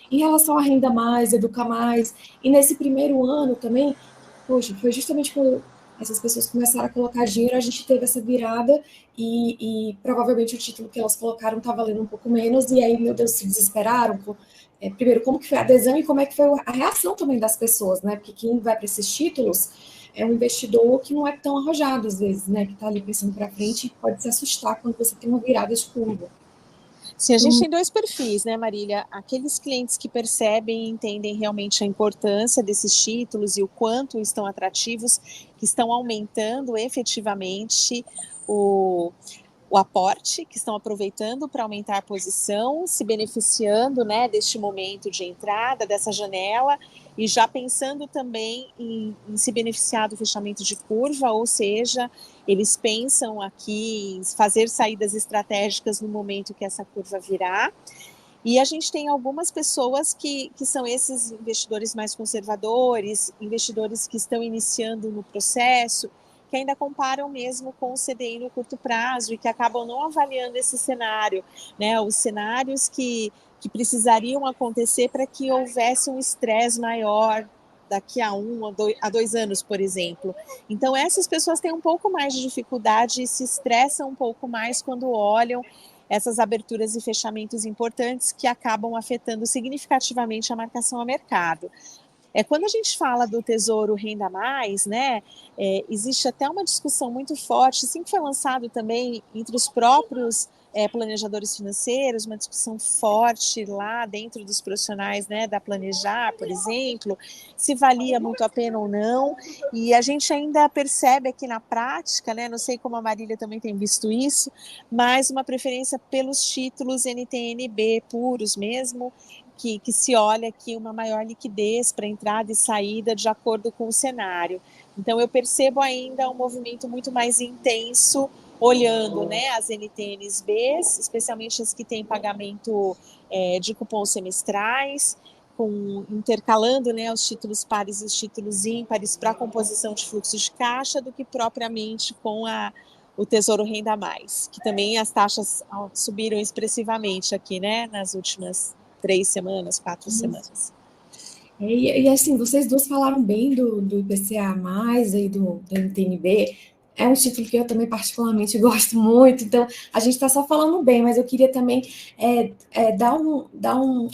em relação à Renda Mais, Educa Mais, e nesse primeiro ano também, poxa, foi justamente quando essas pessoas começaram a colocar dinheiro, a gente teve essa virada e provavelmente o título que elas colocaram está valendo um pouco menos, e aí, meu Deus, se desesperaram. Primeiro, como que foi a adesão e como é que foi a reação também das pessoas, né? Porque quem vai para esses títulos é um investidor que não é tão arrojado, às vezes, né? Que está ali pensando para frente e pode se assustar quando você tem uma virada de curva. Sim, a gente tem dois perfis, né, Marília? Aqueles clientes que percebem e entendem realmente a importância desses títulos e o quanto estão atrativos, que estão aumentando efetivamente o aporte, que estão aproveitando para aumentar a posição, se beneficiando, né, deste momento de entrada, dessa janela, e já pensando também em se beneficiar do fechamento de curva, ou seja, eles pensam aqui em fazer saídas estratégicas no momento que essa curva virar. E a gente tem algumas pessoas que são esses investidores mais conservadores, investidores que estão iniciando no processo, que ainda comparam mesmo com o CDI no curto prazo e que acabam não avaliando esse cenário, né? Os cenários que precisariam acontecer para que houvesse um estresse maior daqui a 1 a 2 anos, por exemplo. Então, essas pessoas têm um pouco mais de dificuldade e se estressam um pouco mais quando olham essas aberturas e fechamentos importantes que acabam afetando significativamente a marcação a mercado. Quando a gente fala do Tesouro Renda Mais, né, existe até uma discussão muito forte, assim que foi lançado também entre os próprios planejadores financeiros, uma discussão forte lá dentro dos profissionais, né, da Planejar, por exemplo, se valia muito a pena ou não, e a gente ainda percebe aqui na prática, né, não sei como a Marília também tem visto isso, mas uma preferência pelos títulos NTN-B puros mesmo, que se olha aqui uma maior liquidez para entrada e saída de acordo com o cenário. Então, eu percebo ainda um movimento muito mais intenso, olhando, né, as NTNs-Bs, especialmente as que têm pagamento de cupons semestrais, intercalando, né, os títulos pares e os títulos ímpares para a composição de fluxo de caixa, do que propriamente com o Tesouro Renda Mais, que também as taxas subiram expressivamente aqui, né, nas últimas 3 semanas, 4 semanas. E assim, vocês duas falaram bem do IPCA+, aí do NTN-B, é um título que eu também particularmente gosto muito, então a gente está só falando bem, mas eu queria também dar um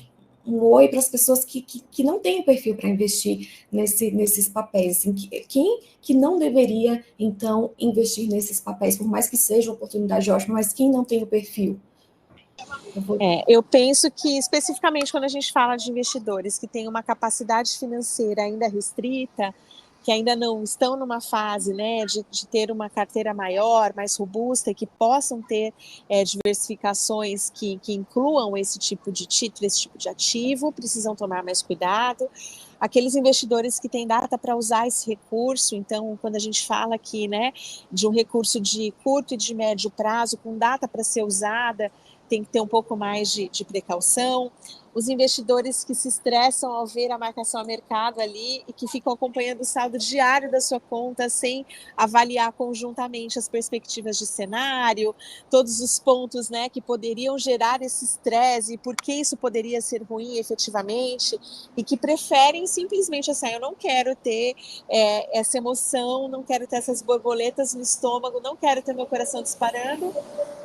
oi para as pessoas que não têm perfil para investir nesses papéis, assim, quem que não deveria, então, investir nesses papéis, por mais que seja uma oportunidade ótima, mas quem não tem o perfil? Eu penso que, especificamente quando a gente fala de investidores que têm uma capacidade financeira ainda restrita, que ainda não estão numa fase, né, de ter uma carteira maior, mais robusta, e que possam ter diversificações que incluam esse tipo de título, esse tipo de ativo, precisam tomar mais cuidado. Aqueles investidores que têm data para usar esse recurso, então, quando a gente fala aqui, né, de um recurso de curto e de médio prazo, com data para ser usada, tem que ter um pouco mais de precaução. Os investidores que se estressam ao ver a marcação a mercado ali e que ficam acompanhando o saldo diário da sua conta sem avaliar conjuntamente as perspectivas de cenário, todos os pontos, né, que poderiam gerar esse estresse e por que isso poderia ser ruim efetivamente, e que preferem simplesmente assim, eu não quero ter essa emoção, não quero ter essas borboletas no estômago, não quero ter meu coração disparando,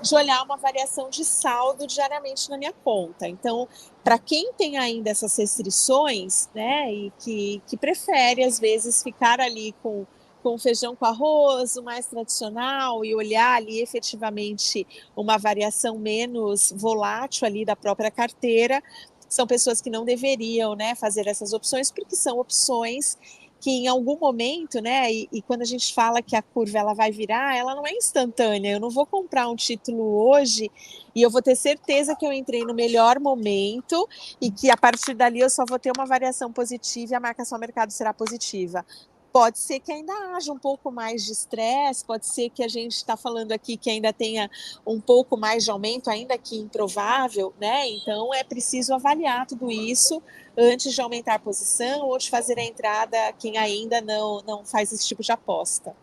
de olhar uma variação de saldo diariamente na minha conta. Então, para quem tem ainda essas restrições, né, e que prefere, às vezes, ficar ali com feijão com arroz, o mais tradicional, e olhar ali efetivamente uma variação menos volátil ali da própria carteira, são pessoas que não deveriam, né, fazer essas opções, porque são opções que em algum momento, né, e quando a gente fala que a curva ela vai virar, ela não é instantânea. Eu não vou comprar um título hoje e eu vou ter certeza que eu entrei no melhor momento e que a partir dali eu só vou ter uma variação positiva e a marcação ao mercado será positiva. Pode ser que ainda haja um pouco mais de estresse, pode ser que a gente está falando aqui que ainda tenha um pouco mais de aumento, ainda que improvável, né? Então é preciso avaliar tudo isso antes de aumentar a posição ou de fazer a entrada quem ainda não faz esse tipo de aposta.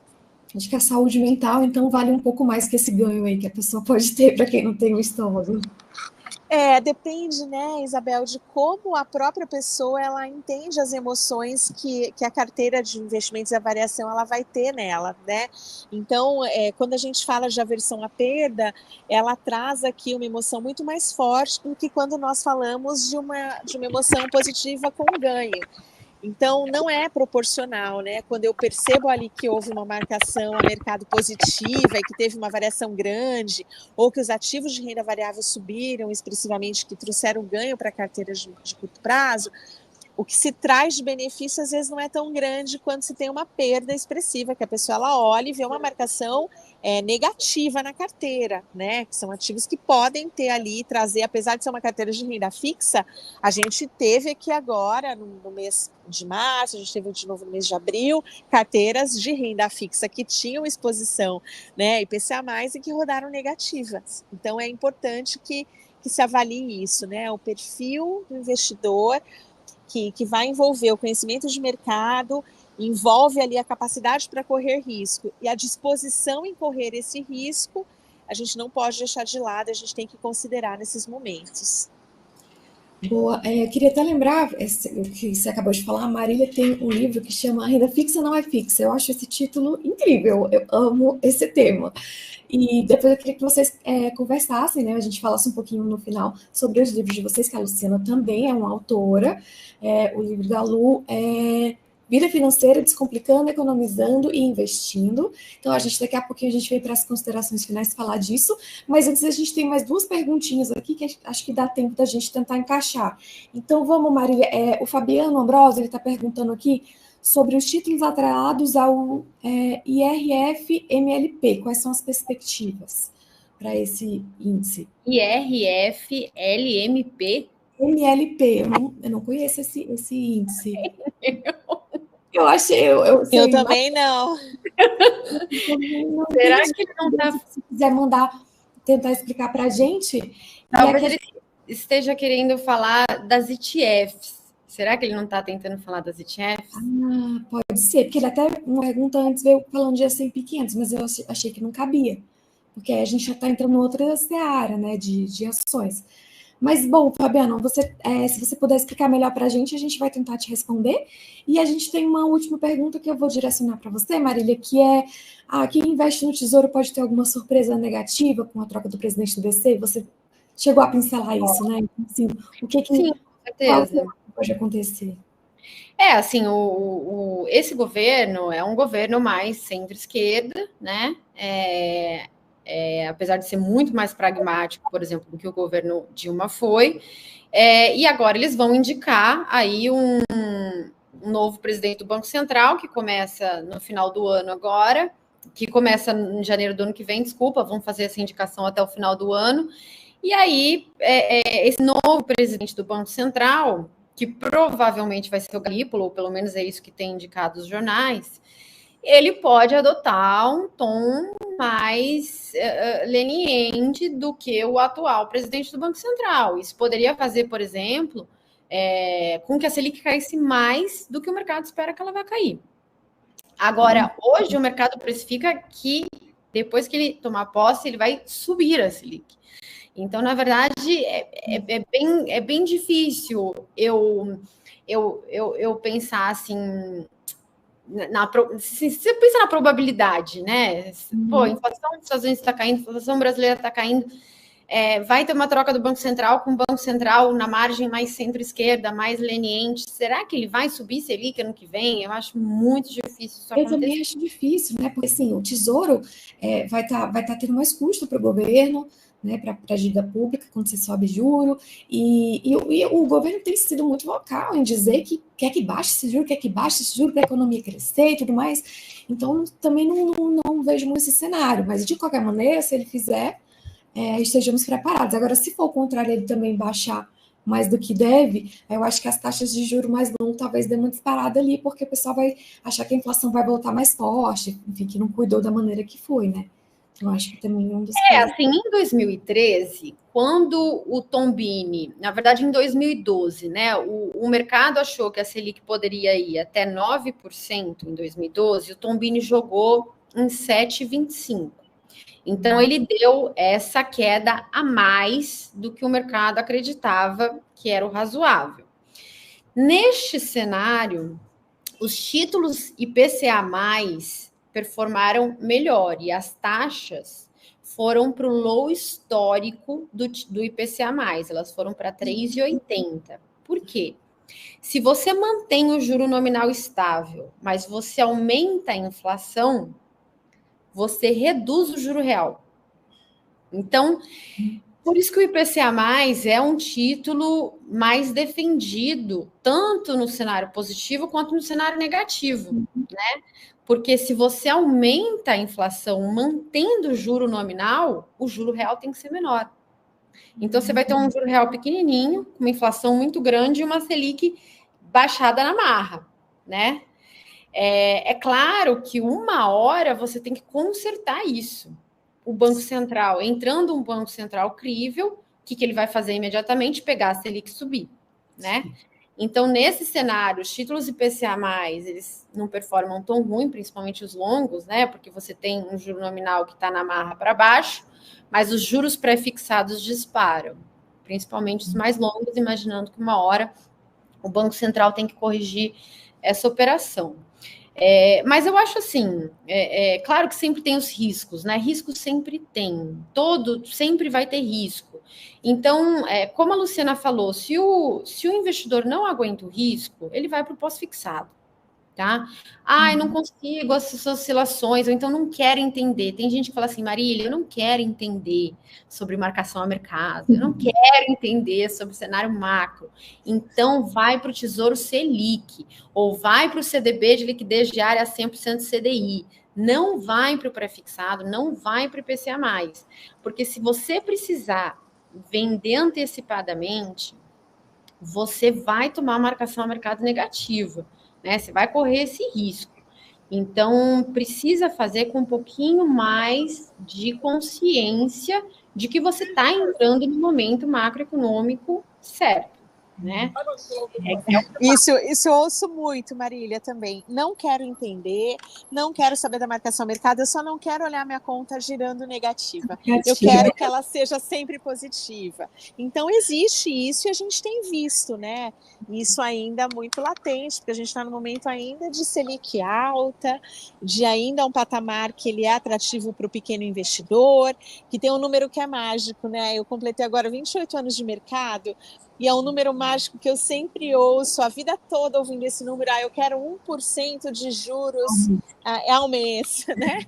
Acho que a saúde mental, então, vale um pouco mais que esse ganho aí que a pessoa pode ter para quem não tem o estômago. Depende, né, Isabel, de como a própria pessoa ela entende as emoções que a carteira de investimentos e a variação ela vai ter nela, né? Então, quando a gente fala de aversão à perda, ela traz aqui uma emoção muito mais forte do que quando nós falamos de uma emoção positiva com ganho. Então, não é proporcional, né? Quando eu percebo ali que houve uma marcação a mercado positiva e que teve uma variação grande, ou que os ativos de renda variável subiram expressivamente, que trouxeram ganho para carteiras de curto prazo, o que se traz de benefício às vezes não é tão grande quando se tem uma perda expressiva, que a pessoa ela olha e vê uma marcação negativa na carteira, né? Que são ativos que podem ter ali, trazer, apesar de ser uma carteira de renda fixa, a gente teve aqui agora, no mês de março, a gente teve de novo no mês de abril, carteiras de renda fixa que tinham exposição, né, IPCA+, e que rodaram negativas. Então é importante que se avalie isso, né? O perfil do investidor, que vai envolver o conhecimento de mercado, envolve ali a capacidade para correr risco e a disposição em correr esse risco, a gente não pode deixar de lado, a gente tem que considerar nesses momentos. Boa. Queria até lembrar, o que você acabou de falar, a Marília tem um livro que chama Renda Fixa Não é Fixa. Eu acho esse título incrível, eu amo esse tema. E depois eu queria que vocês conversassem, né? A gente falasse um pouquinho no final sobre os livros de vocês, que a Luciana também é uma autora. O livro da Lu é Vida Financeira, Descomplicando, Economizando e Investindo. Então, daqui a pouquinho a gente vem para as considerações finais falar disso, mas antes a gente tem mais duas perguntinhas aqui que acho que dá tempo da gente tentar encaixar. Então, vamos, Marília. O Fabiano Ambrosio, ele está perguntando aqui sobre os títulos atrelados ao IRF-MLP. Quais são as perspectivas para esse índice? IRF-LMP? MLP, eu não conheço esse índice. Eu também não. Será que ele não está... Se quiser tentar explicar para a gente. Talvez ele esteja querendo falar das ETFs. Será que ele não está tentando falar das ETFs? Pode ser, porque ele até, uma pergunta antes veio falando de S&P 500, mas eu achei que não cabia, porque aí a gente já está entrando em outra seara, né, de ações. Mas, bom, Fabiano, se você puder explicar melhor para a gente vai tentar te responder. E a gente tem uma última pergunta que eu vou direcionar para você, Marília, que é: quem investe no Tesouro pode ter alguma surpresa negativa com a troca do presidente do BC? Você chegou a pincelar isso, né? Assim, o que Sim, com certeza. Pode acontecer? Assim, esse governo é um governo mais centro-esquerda, né? Apesar de ser muito mais pragmático, por exemplo, do que o governo Dilma foi. E agora eles vão indicar aí um novo presidente do Banco Central, que começa no final do ano agora, que começa em janeiro do ano que vem, desculpa, vamos fazer essa indicação até o final do ano. E aí, esse novo presidente do Banco Central, que provavelmente vai ser o Galípolo, ou pelo menos é isso que tem indicado os jornais, ele pode adotar um tom mais leniente do que o atual presidente do Banco Central. Isso poderia fazer, por exemplo, com que a Selic caísse mais do que o mercado espera que ela vai cair. Agora, hoje o mercado precifica que depois que ele tomar posse, ele vai subir a Selic. Então, na verdade, é bem difícil eu pensar assim. Se você pensa na probabilidade, né? Pô, a inflação dos Estados Unidos está caindo, a inflação brasileira está caindo, vai ter uma troca do Banco Central com o Banco Central na margem mais centro-esquerda, mais leniente. Será que ele vai subir Selic ano que vem? Eu acho muito difícil isso acontecer. Eu também acho difícil, né? Porque assim, o Tesouro vai tá tendo mais custo para o governo, né, para a dívida pública, quando você sobe juro, e o governo tem sido muito vocal em dizer que quer que baixe esse juro para a economia crescer e tudo mais. Então, também não vejo muito esse cenário, mas de qualquer maneira, se ele fizer, estejamos preparados. Agora, se for o contrário, ele também baixar mais do que deve, eu acho que as taxas de juros mais longas talvez dê uma disparada ali, porque o pessoal vai achar que a inflação vai voltar mais forte, enfim, que não cuidou da maneira que foi, né? Eu acho que também é um dos casos. Assim, em 2013, quando o Tombini, na verdade em 2012, né, o mercado achou que a Selic poderia ir até 9% em 2012, o Tombini jogou em 7,25%. Então, ele deu essa queda a mais do que o mercado acreditava que era o razoável. Neste cenário, os títulos IPCA+, performaram melhor e as taxas foram para o low histórico do IPCA+, elas foram para 3,80. Por quê? Se você mantém o juro nominal estável, mas você aumenta a inflação, você reduz o juro real. Então, por isso que o IPCA+, é um título mais defendido, tanto no cenário positivo quanto no cenário negativo, né? Porque se você aumenta a inflação mantendo o juro nominal, o juro real tem que ser menor. Então, você vai ter um juro real pequenininho, com uma inflação muito grande e uma Selic baixada na marra, né? É claro que uma hora você tem que consertar isso. O Banco Central, entrando um Banco Central crível, o que ele vai fazer imediatamente? Pegar a Selic e subir, né? Então, nesse cenário, os títulos IPCA+, eles não performam tão ruim, principalmente os longos, né? Porque você tem um juro nominal que está na marra para baixo, mas os juros pré-fixados disparam, principalmente os mais longos, imaginando que uma hora o Banco Central tem que corrigir essa operação. Mas eu acho assim, claro que sempre tem os riscos, né? Risco sempre tem, sempre vai ter risco. Então, como a Luciana falou, se o investidor não aguenta o risco, ele vai para o pós-fixado, tá? Eu não consigo essas oscilações, ou então não quero entender. Tem gente que fala assim, Marília, eu não quero entender sobre marcação a mercado, eu não quero entender sobre cenário macro. Então, vai para o Tesouro Selic, ou vai para o CDB de liquidez diária a 100% CDI. Não vai para o pré-fixado, não vai para o IPCA+. Porque se você precisar vender antecipadamente, você vai tomar marcação a mercado negativa, né? Você vai correr esse risco. Então, precisa fazer com um pouquinho mais de consciência de que você está entrando no momento macroeconômico certo, né? Isso eu ouço muito, Marília, também. Não quero entender, não quero saber da marcação ao mercado, eu só não quero olhar minha conta girando negativa. Eu quero que ela seja sempre positiva. Então, existe isso e a gente tem visto, né? Isso ainda muito latente, porque a gente está no momento ainda de Selic alta, de ainda um patamar que ele é atrativo para o pequeno investidor, que tem um número que é mágico, né? Eu completei agora 28 anos de mercado, e é um número mágico mágico que eu sempre ouço, a vida toda ouvindo esse número, eu quero 1% de juros ao mês, né?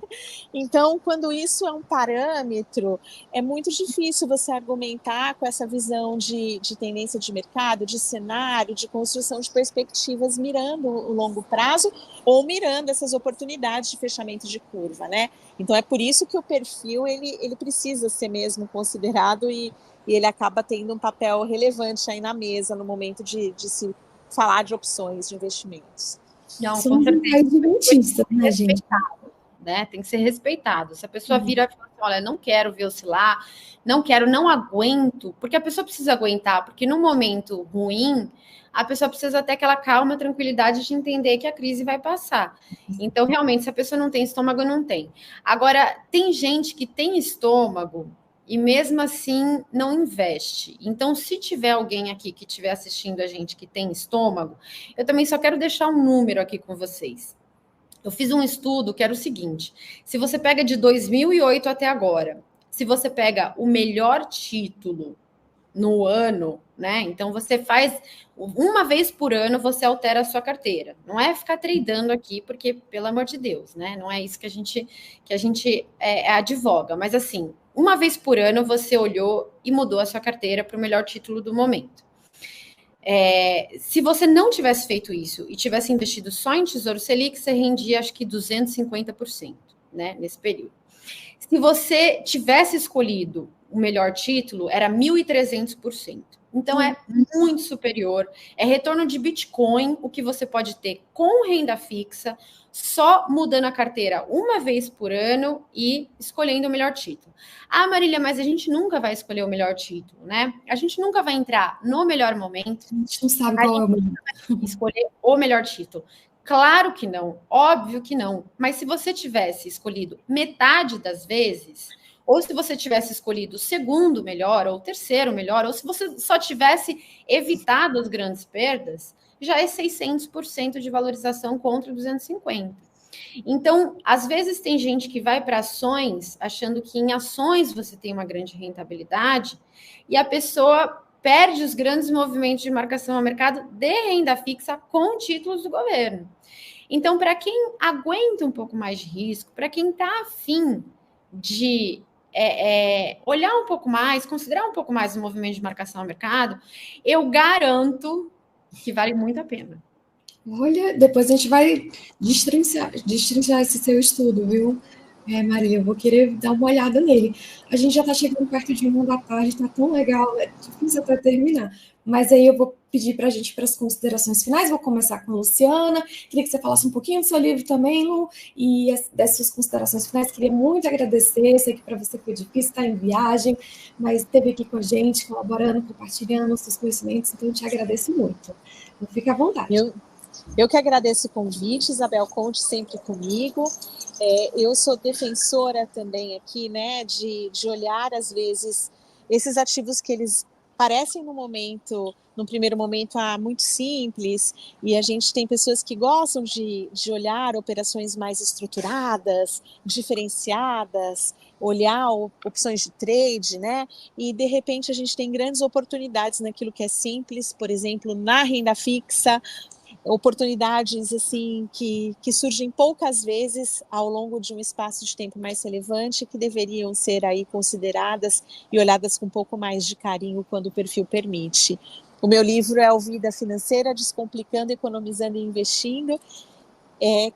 Então, quando isso é um parâmetro, é muito difícil você argumentar com essa visão de tendência de mercado, de cenário, de construção de perspectivas mirando o longo prazo ou mirando essas oportunidades de fechamento de curva, né? Então, é por isso que o perfil, ele precisa ser mesmo considerado e ele acaba tendo um papel relevante aí na mesa no momento de se falar de opções de investimentos. Não, com Somos um país adventista, né, gente? Né? Tem que ser respeitado. Se a pessoa vira e fala assim, olha, não quero ver oscilar, não quero, não aguento, porque a pessoa precisa aguentar, porque no momento ruim, a pessoa precisa ter aquela calma, tranquilidade de entender que a crise vai passar. Então, realmente, se a pessoa não tem estômago, não tem. Agora, tem gente que tem estômago e mesmo assim não investe. Então, se tiver alguém aqui que estiver assistindo a gente que tem estômago, eu também só quero deixar um número aqui com vocês. Eu fiz um estudo que era o seguinte: se você pega de 2008 até agora, se você pega o melhor título no ano, né? Então você faz uma vez por ano, você altera a sua carteira. Não é ficar tradando aqui, porque pelo amor de Deus, né? Não é isso que a gente advoga. Mas assim, uma vez por ano você olhou e mudou a sua carteira para o melhor título do momento. Se você não tivesse feito isso e tivesse investido só em Tesouro Selic, você rendia acho que 250%, né, nesse período. Se você tivesse escolhido o melhor título, era 1.300%. Então, é muito superior. É retorno de Bitcoin, o que você pode ter com renda fixa, só mudando a carteira uma vez por ano e escolhendo o melhor título. Ah, Marília, mas a gente nunca vai escolher o melhor título, né? A gente nunca vai entrar no melhor momento. A gente não sabe qual é o melhor. Escolher o melhor título. Claro que não, óbvio que não. Mas se você tivesse escolhido metade das vezes, ou se você tivesse escolhido o segundo melhor, ou o terceiro melhor, ou se você só tivesse evitado as grandes perdas, já é 600% de valorização contra 250%. Então, às vezes tem gente que vai para ações achando que em ações você tem uma grande rentabilidade e a pessoa perde os grandes movimentos de marcação ao mercado de renda fixa com títulos do governo. Então, para quem aguenta um pouco mais de risco, para quem está afim de olhar um pouco mais, considerar um pouco mais o movimento de marcação ao mercado, eu garanto que vale muito a pena. Olha, depois a gente vai destrinchar esse seu estudo, viu, Maria? Eu vou querer dar uma olhada nele. A gente já está chegando perto de 1 da tarde, está tão legal, é difícil até terminar. Mas aí eu vou pedir para a gente para as considerações finais. Vou começar com a Luciana. Queria que você falasse um pouquinho do seu livro também, Lu, e das suas considerações finais. Queria muito agradecer. Sei que para você foi difícil estar em viagem, mas esteve aqui com a gente, colaborando, compartilhando os seus conhecimentos. Então, eu te agradeço muito. Então, fica à vontade. Eu que agradeço o convite, Isabel, conte sempre comigo. Eu sou defensora também aqui, né, de olhar, às vezes, esses ativos que eles parecem no primeiro momento, muito simples, e a gente tem pessoas que gostam de olhar operações mais estruturadas, diferenciadas, olhar opções de trade, né? E de repente a gente tem grandes oportunidades naquilo que é simples, por exemplo, na renda fixa, oportunidades assim que surgem poucas vezes ao longo de um espaço de tempo mais relevante, que deveriam ser aí consideradas e olhadas com um pouco mais de carinho quando o perfil permite. O meu livro é o Vida Financeira, Descomplicando, Economizando e Investindo,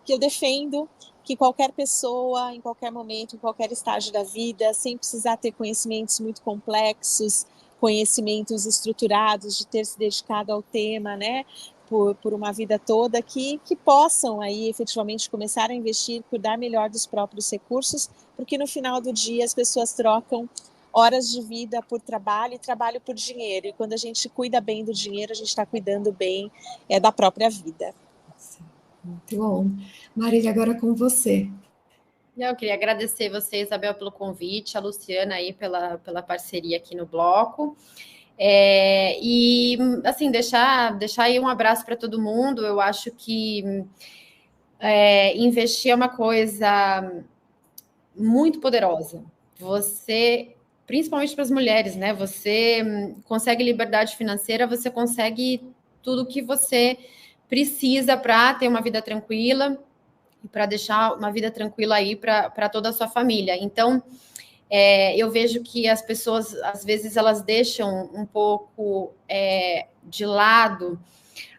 que eu defendo que qualquer pessoa, em qualquer momento, em qualquer estágio da vida, sem precisar ter conhecimentos muito complexos, conhecimentos estruturados, de ter se dedicado ao tema, né, por uma vida toda, que possam aí efetivamente começar a investir, cuidar melhor dos próprios recursos, porque no final do dia as pessoas trocam horas de vida por trabalho e trabalho por dinheiro, e quando a gente cuida bem do dinheiro, a gente está cuidando bem da própria vida. Muito bom. Marília, agora com você. Eu queria agradecer você, Isabel, pelo convite, a Luciana aí pela parceria aqui no bloco. E, assim, deixar aí um abraço para todo mundo. Eu acho que investir é uma coisa muito poderosa. Você principalmente para as mulheres, né? Você consegue liberdade financeira, você consegue tudo que você precisa para ter uma vida tranquila e para deixar uma vida tranquila aí para toda a sua família. Então, eu vejo que as pessoas, às vezes, elas deixam um pouco de lado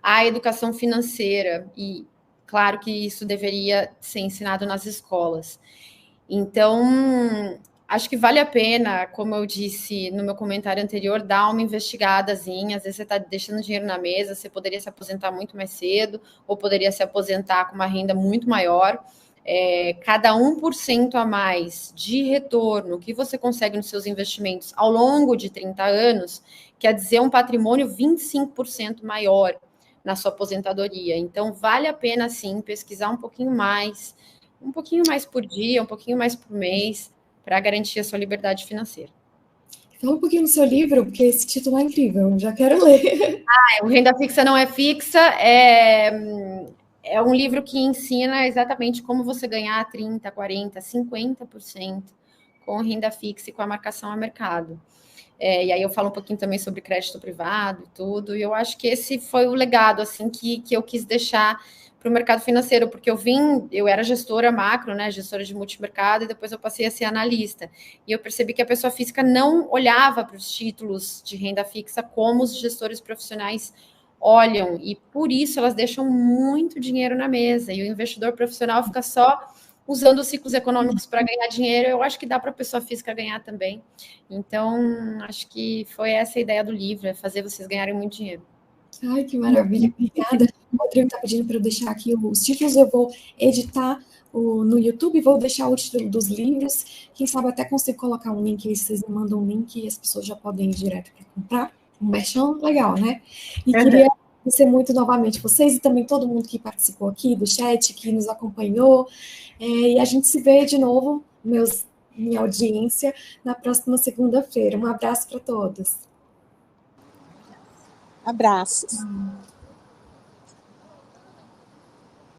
a educação financeira, e claro que isso deveria ser ensinado nas escolas. Então, acho que vale a pena, como eu disse no meu comentário anterior, dar uma investigadazinha. Às vezes você está deixando dinheiro na mesa, você poderia se aposentar muito mais cedo, ou poderia se aposentar com uma renda muito maior. Cada 1% a mais de retorno que você consegue nos seus investimentos ao longo de 30 anos, quer dizer um patrimônio 25% maior na sua aposentadoria. Então, vale a pena, sim, pesquisar um pouquinho mais por dia, um pouquinho mais por mês, para garantir a sua liberdade financeira. Fala um pouquinho do seu livro, porque esse título é incrível, já quero ler. O Renda Fixa Não É Fixa é um livro que ensina exatamente como você ganhar 30%, 40%, 50% com renda fixa e com a marcação a mercado. E aí eu falo um pouquinho também sobre crédito privado e tudo, e eu acho que esse foi o legado assim, que eu quis deixar para o mercado financeiro, porque eu era gestora macro, né, gestora de multimercado, e depois eu passei a ser analista, e eu percebi que a pessoa física não olhava para os títulos de renda fixa como os gestores profissionais olham, e por isso elas deixam muito dinheiro na mesa, e o investidor profissional fica só usando os ciclos econômicos para ganhar dinheiro. Eu acho que dá para a pessoa física ganhar também. Então, acho que foi essa a ideia do livro, é fazer vocês ganharem muito dinheiro. Ai, que maravilha, obrigada. O Rodrigo está pedindo para eu deixar aqui os títulos, eu vou editar no YouTube, vou deixar o título dos livros, quem sabe até consigo colocar um link aí, vocês me mandam um link e as pessoas já podem ir direto para comprar. Um merchan legal, né? E queria agradecer muito novamente vocês e também todo mundo que participou aqui do chat, que nos acompanhou, e a gente se vê de novo, minha audiência, na próxima segunda-feira. Um abraço para todos. Abraços.